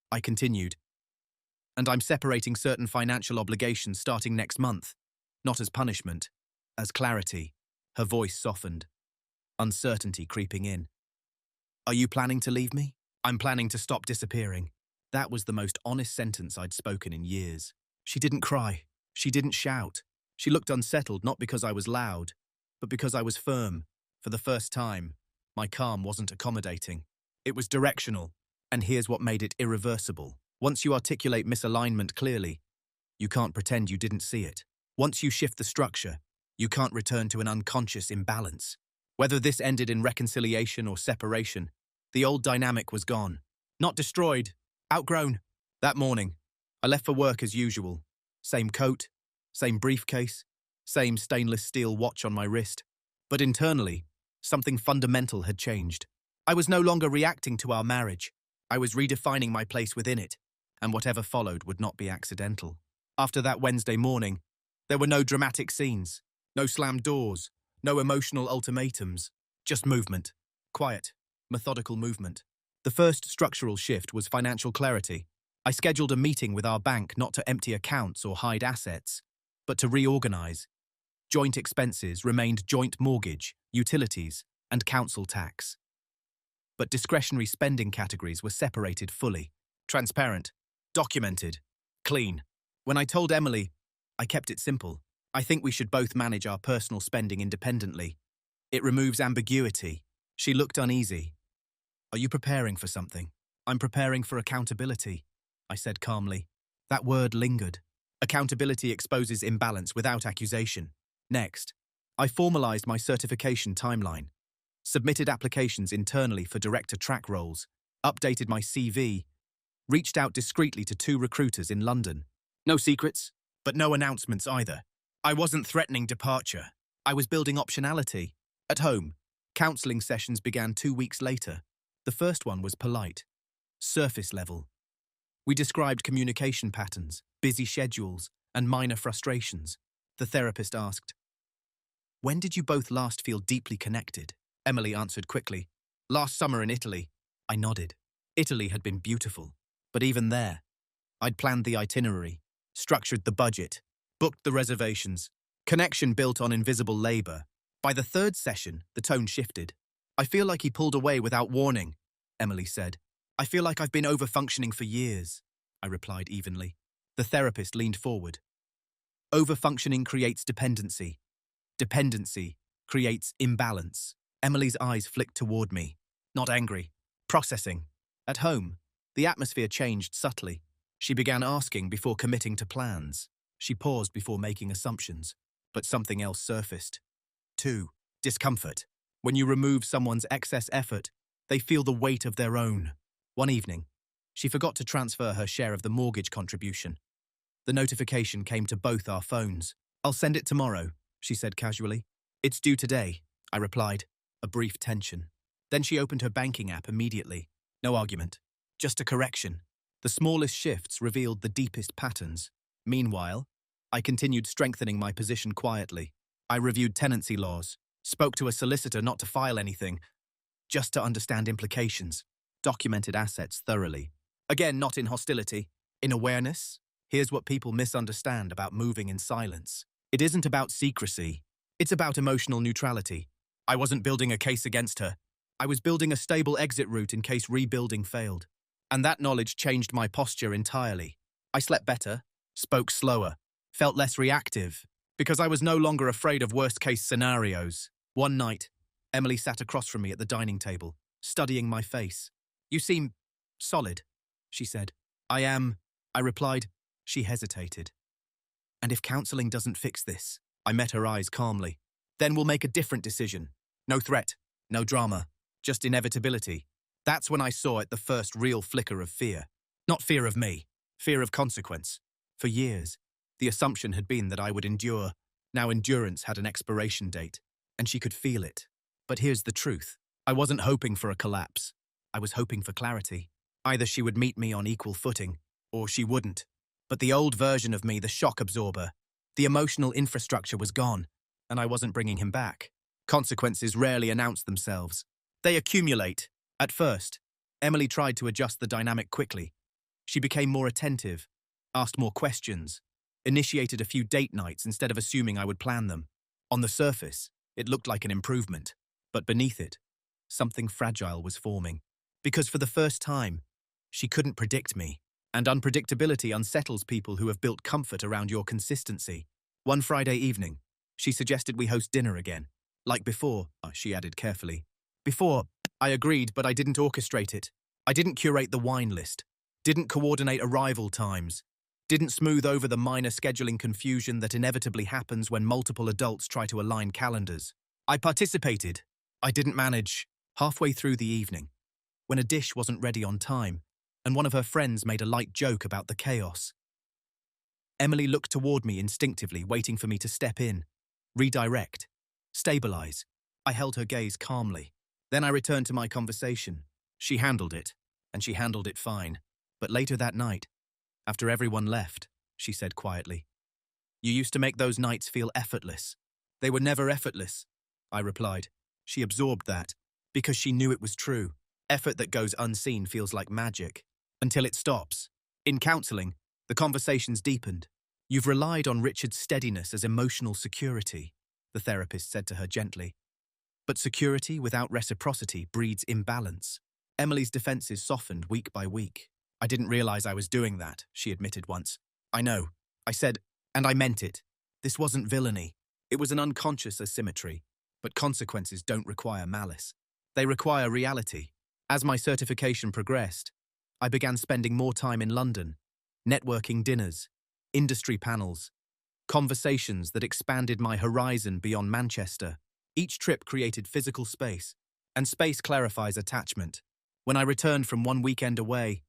I continued. And I'm separating certain financial obligations starting next month. Not as punishment, as clarity. Her voice softened. Uncertainty creeping in. Are you planning to leave me? I'm planning to stop disappearing. That was the most honest sentence I'd spoken in years. She didn't cry. She didn't shout. She looked unsettled not because I was loud, but because I was firm. For the first time, my calm wasn't accommodating. It was directional, and here's what made it irreversible. Once you articulate misalignment clearly, you can't pretend you didn't see it. Once you shift the structure, you can't return to an unconscious imbalance. Whether this ended in reconciliation or separation, the old dynamic was gone. Not destroyed, outgrown. That morning, I left for work as usual. Same coat, same briefcase, same stainless steel watch on my wrist. But internally, something fundamental had changed. I was no longer reacting to our marriage. I was redefining my place within it, and whatever followed would not be accidental. After that Wednesday morning, there were no dramatic scenes, no slammed doors, no emotional ultimatums, just movement. Quiet, methodical movement. The first structural shift was financial clarity. I scheduled a meeting with our bank not to empty accounts or hide assets, but to reorganize. Joint expenses remained joint mortgage, utilities, and council tax. But discretionary spending categories were separated fully, transparent, documented, clean. When I told Emily, I kept it simple. I think we should both manage our personal spending independently. It removes ambiguity. She looked uneasy. Are you preparing for something? I'm preparing for accountability, I said calmly. That word lingered. Accountability exposes imbalance without accusation. Next, I formalized my certification timeline, submitted applications internally for director track roles, updated my CV, reached out discreetly to 2 recruiters in London. No secrets, but no announcements either. I wasn't threatening departure. I was building optionality. At home, counseling sessions began 2 weeks later. The first one was polite, surface level. We described communication patterns, busy schedules, and minor frustrations. The therapist asked, "When did you both last feel deeply connected?" Emily answered quickly, "Last summer in Italy." I nodded. Italy had been beautiful, but even there, I'd planned the itinerary, structured the budget, booked the reservations, connection built on invisible labor. By the third session, the tone shifted. "I feel like he pulled away without warning," Emily said. "I feel like I've been overfunctioning for years," I replied evenly. The therapist leaned forward. Overfunctioning creates dependency. Dependency creates imbalance. Emily's eyes flicked toward me. Not angry. Processing. At home, the atmosphere changed subtly. She began asking before committing to plans. She paused before making assumptions. But something else surfaced. 2. Discomfort. When you remove someone's excess effort, they feel the weight of their own. One evening, she forgot to transfer her share of the mortgage contribution. The notification came to both our phones. "I'll send it tomorrow," she said casually. "It's due today," I replied. A brief tension. Then she opened her banking app immediately. No argument. Just a correction. The smallest shifts revealed the deepest patterns. Meanwhile, I continued strengthening my position quietly. I reviewed tenancy laws, spoke to a solicitor not to file anything, just to understand implications, documented assets thoroughly. Again, not in hostility, in awareness. Here's what people misunderstand about moving in silence. It isn't about secrecy. It's about emotional neutrality. I wasn't building a case against her. I was building a stable exit route in case rebuilding failed. And that knowledge changed my posture entirely. I slept better, spoke slower, felt less reactive, because I was no longer afraid of worst-case scenarios. One night, Emily sat across from me at the dining table, studying my face. "You seem solid," she said. "I am," I replied. She hesitated. "And if counseling doesn't fix this?" I met her eyes calmly. "Then we'll make a different decision. No threat, no drama, just inevitability." That's when I saw it, the first real flicker of fear. Not fear of me, fear of consequence. For years, the assumption had been that I would endure. Now endurance had an expiration date, and she could feel it. But here's the truth. I wasn't hoping for a collapse. I was hoping for clarity. Either she would meet me on equal footing, or she wouldn't. But the old version of me, the shock absorber, the emotional infrastructure was gone, and I wasn't bringing him back. Consequences rarely announced themselves. They accumulate. At first, Emily tried to adjust the dynamic quickly. She became more attentive, asked more questions, initiated a few date nights instead of assuming I would plan them. On the surface, it looked like an improvement, but beneath it, something fragile was forming. Because for the first time, she couldn't predict me, and unpredictability unsettles people who have built comfort around your consistency. One Friday evening, she suggested we host dinner again. Like before, she added carefully. Before, I agreed, but I didn't orchestrate it. I didn't curate the wine list, didn't coordinate arrival times, didn't smooth over the minor scheduling confusion that inevitably happens when multiple adults try to align calendars. I participated. I didn't manage. Halfway through the evening, when a dish wasn't ready on time, and one of her friends made a light joke about the chaos, Emily looked toward me instinctively, waiting for me to step in, redirect, stabilize. I held her gaze calmly. Then I returned to my conversation. She handled it, and she handled it fine. But later that night, after everyone left, she said quietly, "You used to make those nights feel effortless." "They were never effortless," I replied. She absorbed that, because she knew it was true. Effort that goes unseen feels like magic, until it stops. In counseling, the conversations deepened. "You've relied on Richard's steadiness as emotional security," the therapist said to her gently. "But security without reciprocity breeds imbalance." Emily's defenses softened week by week. "I didn't realize I was doing that," she admitted once. "I know," I said, and I meant it. This wasn't villainy. It was an unconscious asymmetry. But consequences don't require malice. They require reality. As my certification progressed, I began spending more time in London, networking dinners, industry panels, conversations that expanded my horizon beyond Manchester. Each trip created physical space, and space clarifies attachment. When I returned from one weekend away,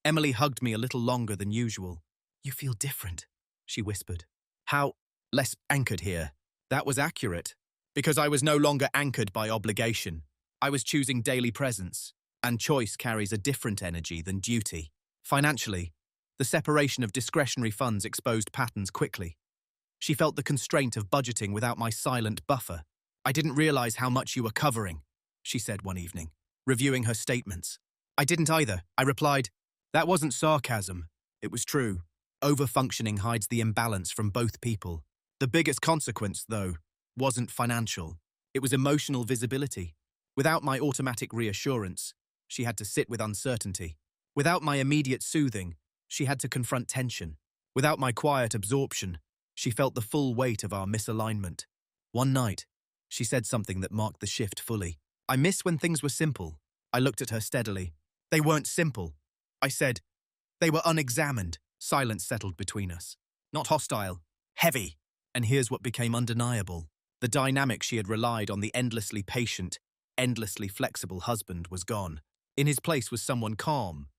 Emily hugged me a little longer than usual. "You feel different," she whispered. "How? Less anchored here." That was accurate, because I was no longer anchored by obligation. I was choosing daily presence, and choice carries a different energy than duty. Financially, the separation of discretionary funds exposed patterns quickly. She felt the constraint of budgeting without my silent buffer. "I didn't realize how much you were covering," she said one evening, reviewing her statements. "I didn't either," I replied. That wasn't sarcasm. It was true. Overfunctioning hides the imbalance from both people. The biggest consequence, though, wasn't financial. It was emotional visibility. Without my automatic reassurance, she had to sit with uncertainty. Without my immediate soothing, she had to confront tension. Without my quiet absorption, she felt the full weight of our misalignment. One night, she said something that marked the shift fully. "I miss when things were simple." I looked at her steadily. "They weren't simple," I said. "They were unexamined." Silence settled between us. Not hostile, heavy. And here's what became undeniable. The dynamic she had relied on, the endlessly patient, endlessly flexible husband, was gone. In his place was someone calm,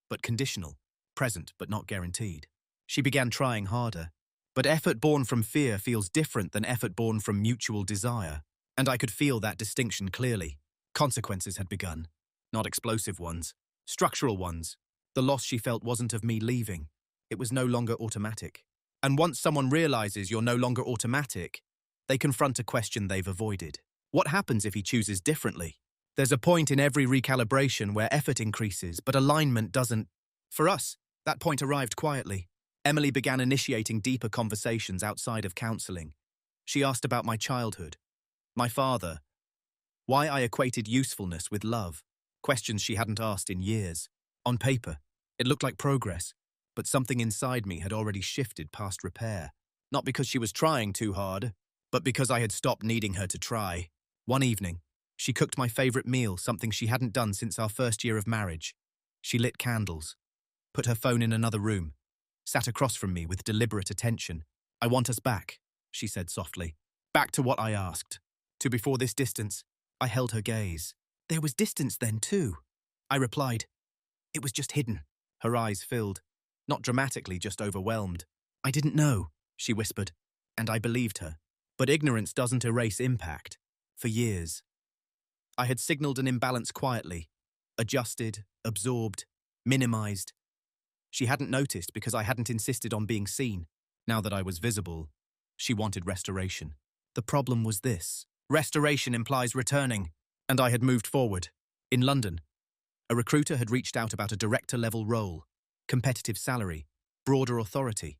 but conditional, present but not guaranteed. She began trying harder. But effort born from fear feels different than effort born from mutual desire. And I could feel that distinction clearly. Consequences had begun. Not explosive ones, structural ones. The loss she felt wasn't of me leaving. It was no longer automatic. And once someone realizes you're no longer automatic, they confront a question they've avoided. What happens if he chooses differently? There's a point in every recalibration where effort increases, but alignment doesn't. For us, that point arrived quietly. Emily began initiating deeper conversations outside of counseling. She asked about my childhood, my father, why I equated usefulness with love, questions she hadn't asked in years. On paper, it looked like progress, but something inside me had already shifted past repair. Not because she was trying too hard, but because I had stopped needing her to try. One evening, she cooked my favorite meal, something she hadn't done since our first year of marriage. She lit candles, put her phone in another room, sat across from me with deliberate attention. "I want us back," she said softly. "Back to what I asked. To before this distance." I held her gaze. "There was distance then too," I replied. "It was just hidden." Her eyes filled. Not dramatically, just overwhelmed. "I didn't know," she whispered, and I believed her. But ignorance doesn't erase impact. For years, I had signaled an imbalance quietly, adjusted, absorbed, minimized. She hadn't noticed because I hadn't insisted on being seen. Now that I was visible, she wanted restoration. The problem was this. Restoration implies returning. And I had moved forward. In London, a recruiter had reached out about a director-level role, competitive salary, broader authority.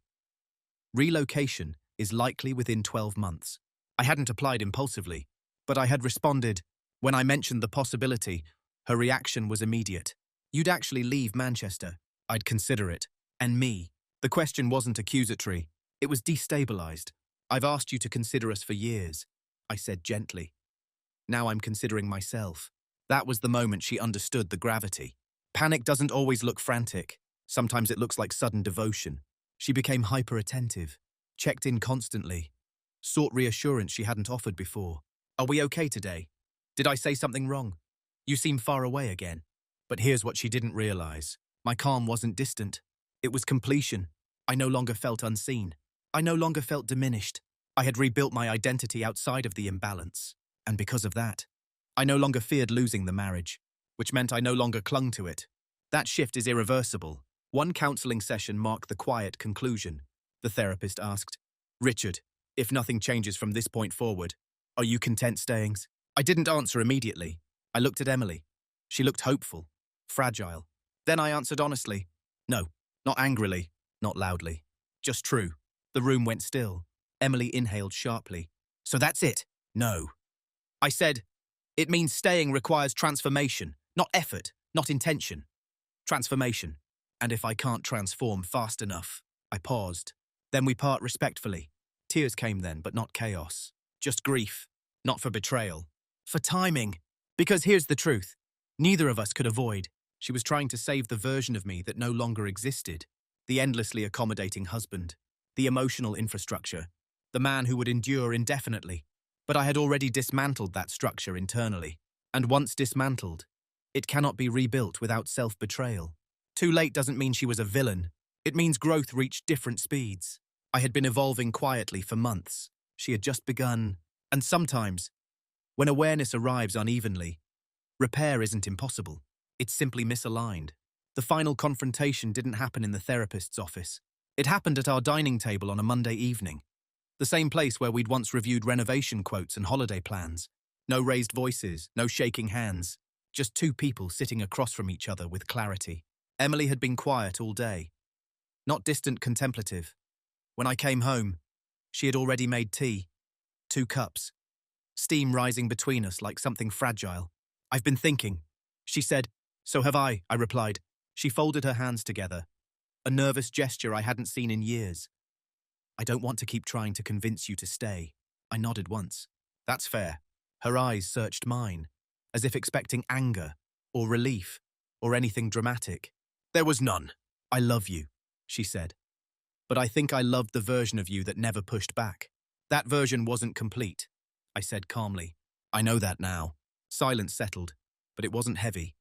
Relocation is likely within 12 months. I hadn't applied impulsively, but I had responded. When I mentioned the possibility, her reaction was immediate. You'd actually leave Manchester. I'd consider it. And me. The question wasn't accusatory. It was destabilized. I've asked you to consider us for years, I said gently. Now I'm considering myself. That was the moment she understood the gravity. Panic doesn't always look frantic. Sometimes it looks like sudden devotion. She became hyper-attentive, checked in constantly, sought reassurance she hadn't offered before. Are we okay today? Did I say something wrong? You seem far away again. But here's what she didn't realize. My calm wasn't distant. It was completion. I no longer felt unseen. I no longer felt diminished. I had rebuilt my identity outside of the imbalance. And because of that, I no longer feared losing the marriage, which meant I no longer clung to it. That shift is irreversible. One counseling session marked the quiet conclusion. The therapist asked, Richard, if nothing changes from this point forward, are you content staying? I didn't answer immediately. I looked at Emily. She looked hopeful, fragile. Then I answered honestly, no, not angrily, not loudly, just true. The room went still. Emily inhaled sharply. So that's it? No. I said, it means staying requires transformation, not effort, not intention. Transformation. And if I can't transform fast enough, I paused. Then we part respectfully. Tears came then, but not chaos. Just grief. Not for betrayal. For timing. Because here's the truth. Neither of us could avoid. She was trying to save the version of me that no longer existed. The endlessly accommodating husband. The emotional infrastructure. The man who would endure indefinitely. But I had already dismantled that structure internally. And once dismantled, it cannot be rebuilt without self-betrayal. Too late doesn't mean she was a villain. It means growth reached different speeds. I had been evolving quietly for months. She had just begun. And sometimes, when awareness arrives unevenly, repair isn't impossible. It's simply misaligned. The final confrontation didn't happen in the therapist's office. It happened at our dining table on a Monday evening. The same place where we'd once reviewed renovation quotes and holiday plans. No raised voices, no shaking hands. Just two people sitting across from each other with clarity. Emily had been quiet all day. Not distant contemplative. When I came home, she had already made tea. 2 cups. Steam rising between us like something fragile. I've been thinking, she said. So have I replied. She folded her hands together. A nervous gesture I hadn't seen in years. I don't want to keep trying to convince you to stay. I nodded once. That's fair. Her eyes searched mine, as if expecting anger, or relief, or anything dramatic. There was none. I love you, she said. But I think I loved the version of you that never pushed back. That version wasn't complete, I said calmly. I know that now. Silence settled, but it wasn't heavy.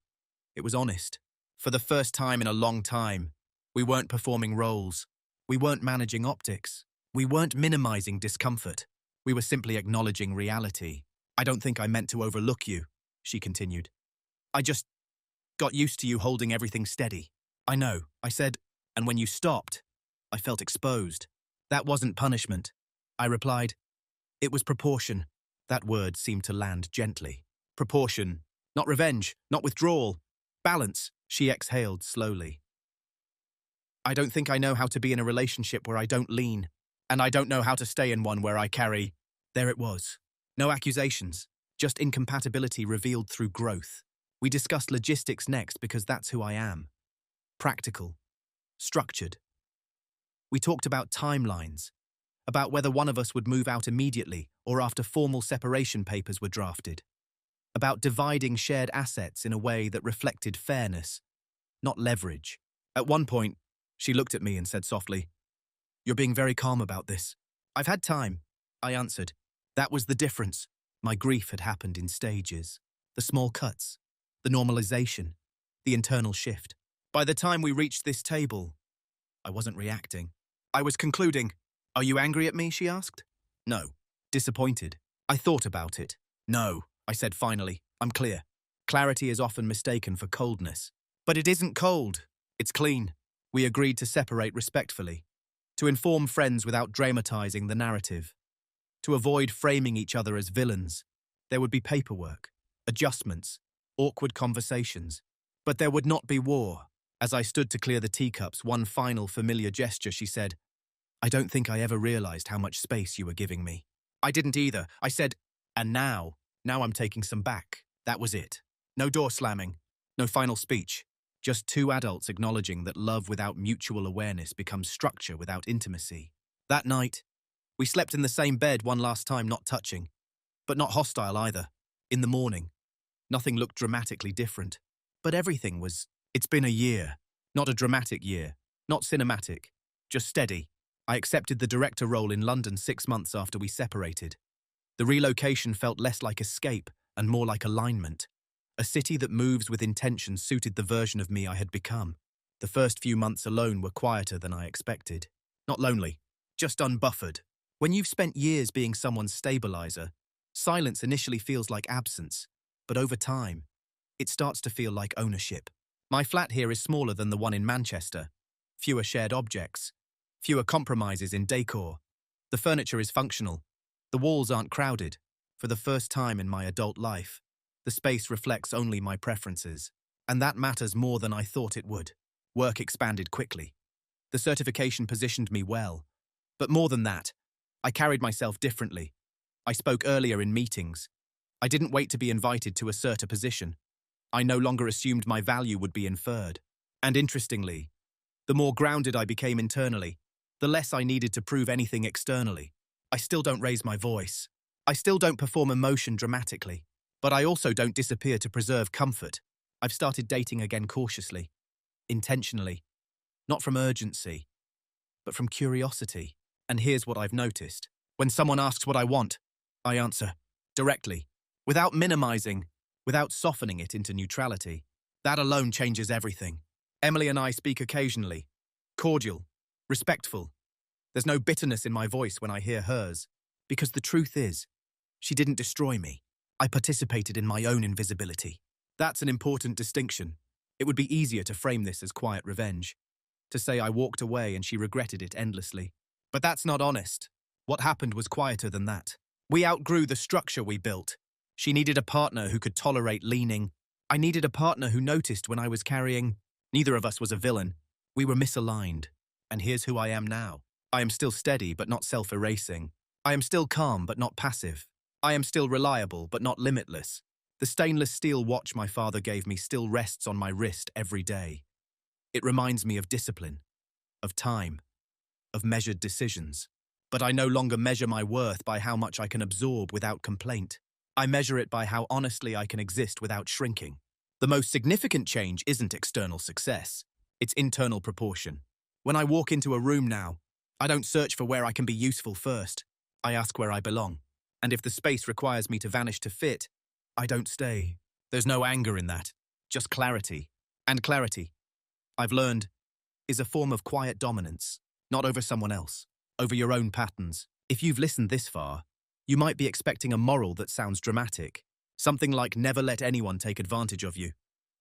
It was honest. For the first time in a long time, we weren't performing roles. We weren't managing optics. We weren't minimizing discomfort. We were simply acknowledging reality. I don't think I meant to overlook you, she continued. I just got used to you holding everything steady. I know, I said, and when you stopped, I felt exposed. That wasn't punishment, I replied. It was proportion. That word seemed to land gently. Proportion. Not revenge, not withdrawal. Balance, she exhaled slowly. I don't think I know how to be in a relationship where I don't lean, and I don't know how to stay in one where I carry. There it was. No accusations, just incompatibility revealed through growth. We discussed logistics next because that's who I am. Practical. Structured. We talked about timelines, about whether one of us would move out immediately or after formal separation papers were drafted, about dividing shared assets in a way that reflected fairness, not leverage. At one point, she looked at me and said softly, You're being very calm about this. I've had time, I answered. That was the difference. My grief had happened in stages. The small cuts, the normalization, the internal shift. By the time we reached this table, I wasn't reacting. I was concluding. Are you angry at me, she asked. No. Disappointed. I thought about it. No, I said finally. I'm clear. Clarity is often mistaken for coldness. But it isn't cold. It's clean. We agreed to separate respectfully. To inform friends without dramatizing the narrative. To avoid framing each other as villains. There would be paperwork. adjustments, awkward conversations. But there would not be war. As I stood to clear the teacups, one final familiar gesture, she said, "I don't think I ever realized how much space you were giving me." I didn't either. I said, "And now I'm taking some back." That was it. No door slamming, no final speech. Just two adults acknowledging that love without mutual awareness becomes structure without intimacy. That night, we slept in the same bed one last time, not touching, but not hostile either. In the morning, nothing looked dramatically different. But everything was, it's been a year. Not a dramatic year, not cinematic, just steady. I accepted the director role in London 6 months after we separated. The relocation felt less like escape and more like alignment. A city that moves with intention suited the version of me I had become. The first few months alone were quieter than I expected. Not lonely, just unbuffered. When you've spent years being someone's stabilizer, silence initially feels like absence, but over time, it starts to feel like ownership. My flat here is smaller than the one in Manchester. Fewer shared objects, fewer compromises in decor. The furniture is functional. The walls aren't crowded. For the first time in my adult life, the space reflects only my preferences. And that matters more than I thought it would. Work expanded quickly. The certification positioned me well. But more than that, I carried myself differently. I spoke earlier in meetings. I didn't wait to be invited to assert a position. I no longer assumed my value would be inferred. And interestingly, the more grounded I became internally, the less I needed to prove anything externally. I still don't raise my voice. I still don't perform emotion dramatically. But I also don't disappear to preserve comfort. I've started dating again cautiously, intentionally, not from urgency, but from curiosity. And here's what I've noticed. When someone asks what I want, I answer directly, without minimizing, without softening it into neutrality. That alone changes everything. Emily and I speak occasionally, cordial, respectful. There's no bitterness in my voice when I hear hers, because the truth is, she didn't destroy me. I participated in my own invisibility. That's an important distinction. It would be easier to frame this as quiet revenge, to say I walked away and she regretted it endlessly. But that's not honest. What happened was quieter than that. We outgrew the structure we built. She needed a partner who could tolerate leaning. I needed a partner who noticed when I was carrying. Neither of us was a villain. We were misaligned. And here's who I am now. I am still steady but not self-erasing. I am still calm but not passive. I am still reliable but not limitless. The stainless steel watch my father gave me still rests on my wrist every day. It reminds me of discipline, of time, of measured decisions. But I no longer measure my worth by how much I can absorb without complaint. I measure it by how honestly I can exist without shrinking. The most significant change isn't external success, it's internal proportion. When I walk into a room now, I don't search for where I can be useful first. I ask where I belong. And if the space requires me to vanish to fit, I don't stay. There's no anger in that, just clarity. And clarity, I've learned, is a form of quiet dominance, not over someone else, over your own patterns. If you've listened this far, you might be expecting a moral that sounds dramatic, something like never let anyone take advantage of you,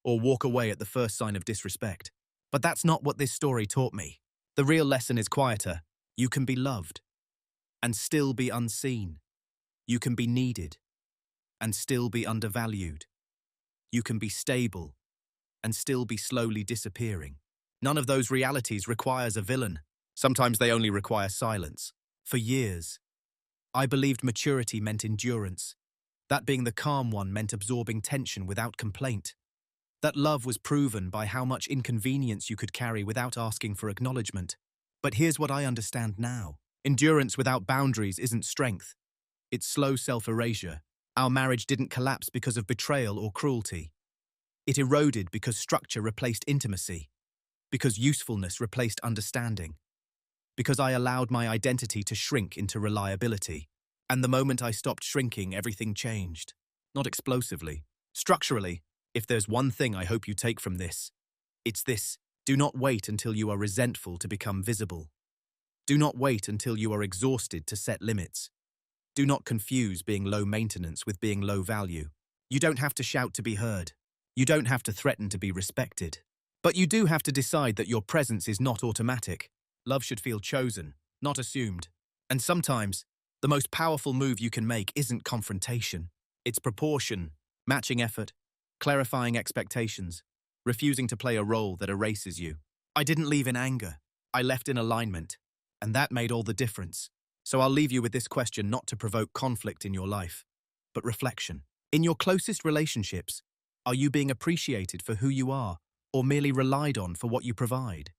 or walk away at the first sign of disrespect. But that's not what this story taught me. The real lesson is quieter. You can be loved and still be unseen. You can be needed and still be undervalued. You can be stable and still be slowly disappearing. None of those realities requires a villain. Sometimes they only require silence. For years, I believed maturity meant endurance. That being the calm one meant absorbing tension without complaint. That love was proven by how much inconvenience you could carry without asking for acknowledgement. But here's what I understand now. Endurance without boundaries isn't strength. It's slow self-erasure. Our marriage didn't collapse because of betrayal or cruelty. It eroded because structure replaced intimacy, because usefulness replaced understanding, because I allowed my identity to shrink into reliability. And the moment I stopped shrinking, everything changed. Not explosively. Structurally, if there's one thing I hope you take from this, it's this. Do not wait until you are resentful to become visible. Do not wait until you are exhausted to set limits. Do not confuse being low maintenance with being low value. You don't have to shout to be heard. You don't have to threaten to be respected. But you do have to decide that your presence is not automatic. Love should feel chosen, not assumed. And sometimes, the most powerful move you can make isn't confrontation. It's proportion. Matching effort, clarifying expectations, refusing to play a role that erases you. I didn't leave in anger. I left in alignment. And that made all the difference. So I'll leave you with this question, not to provoke conflict in your life, but reflection. In your closest relationships, are you being appreciated for who you are or merely relied on for what you provide?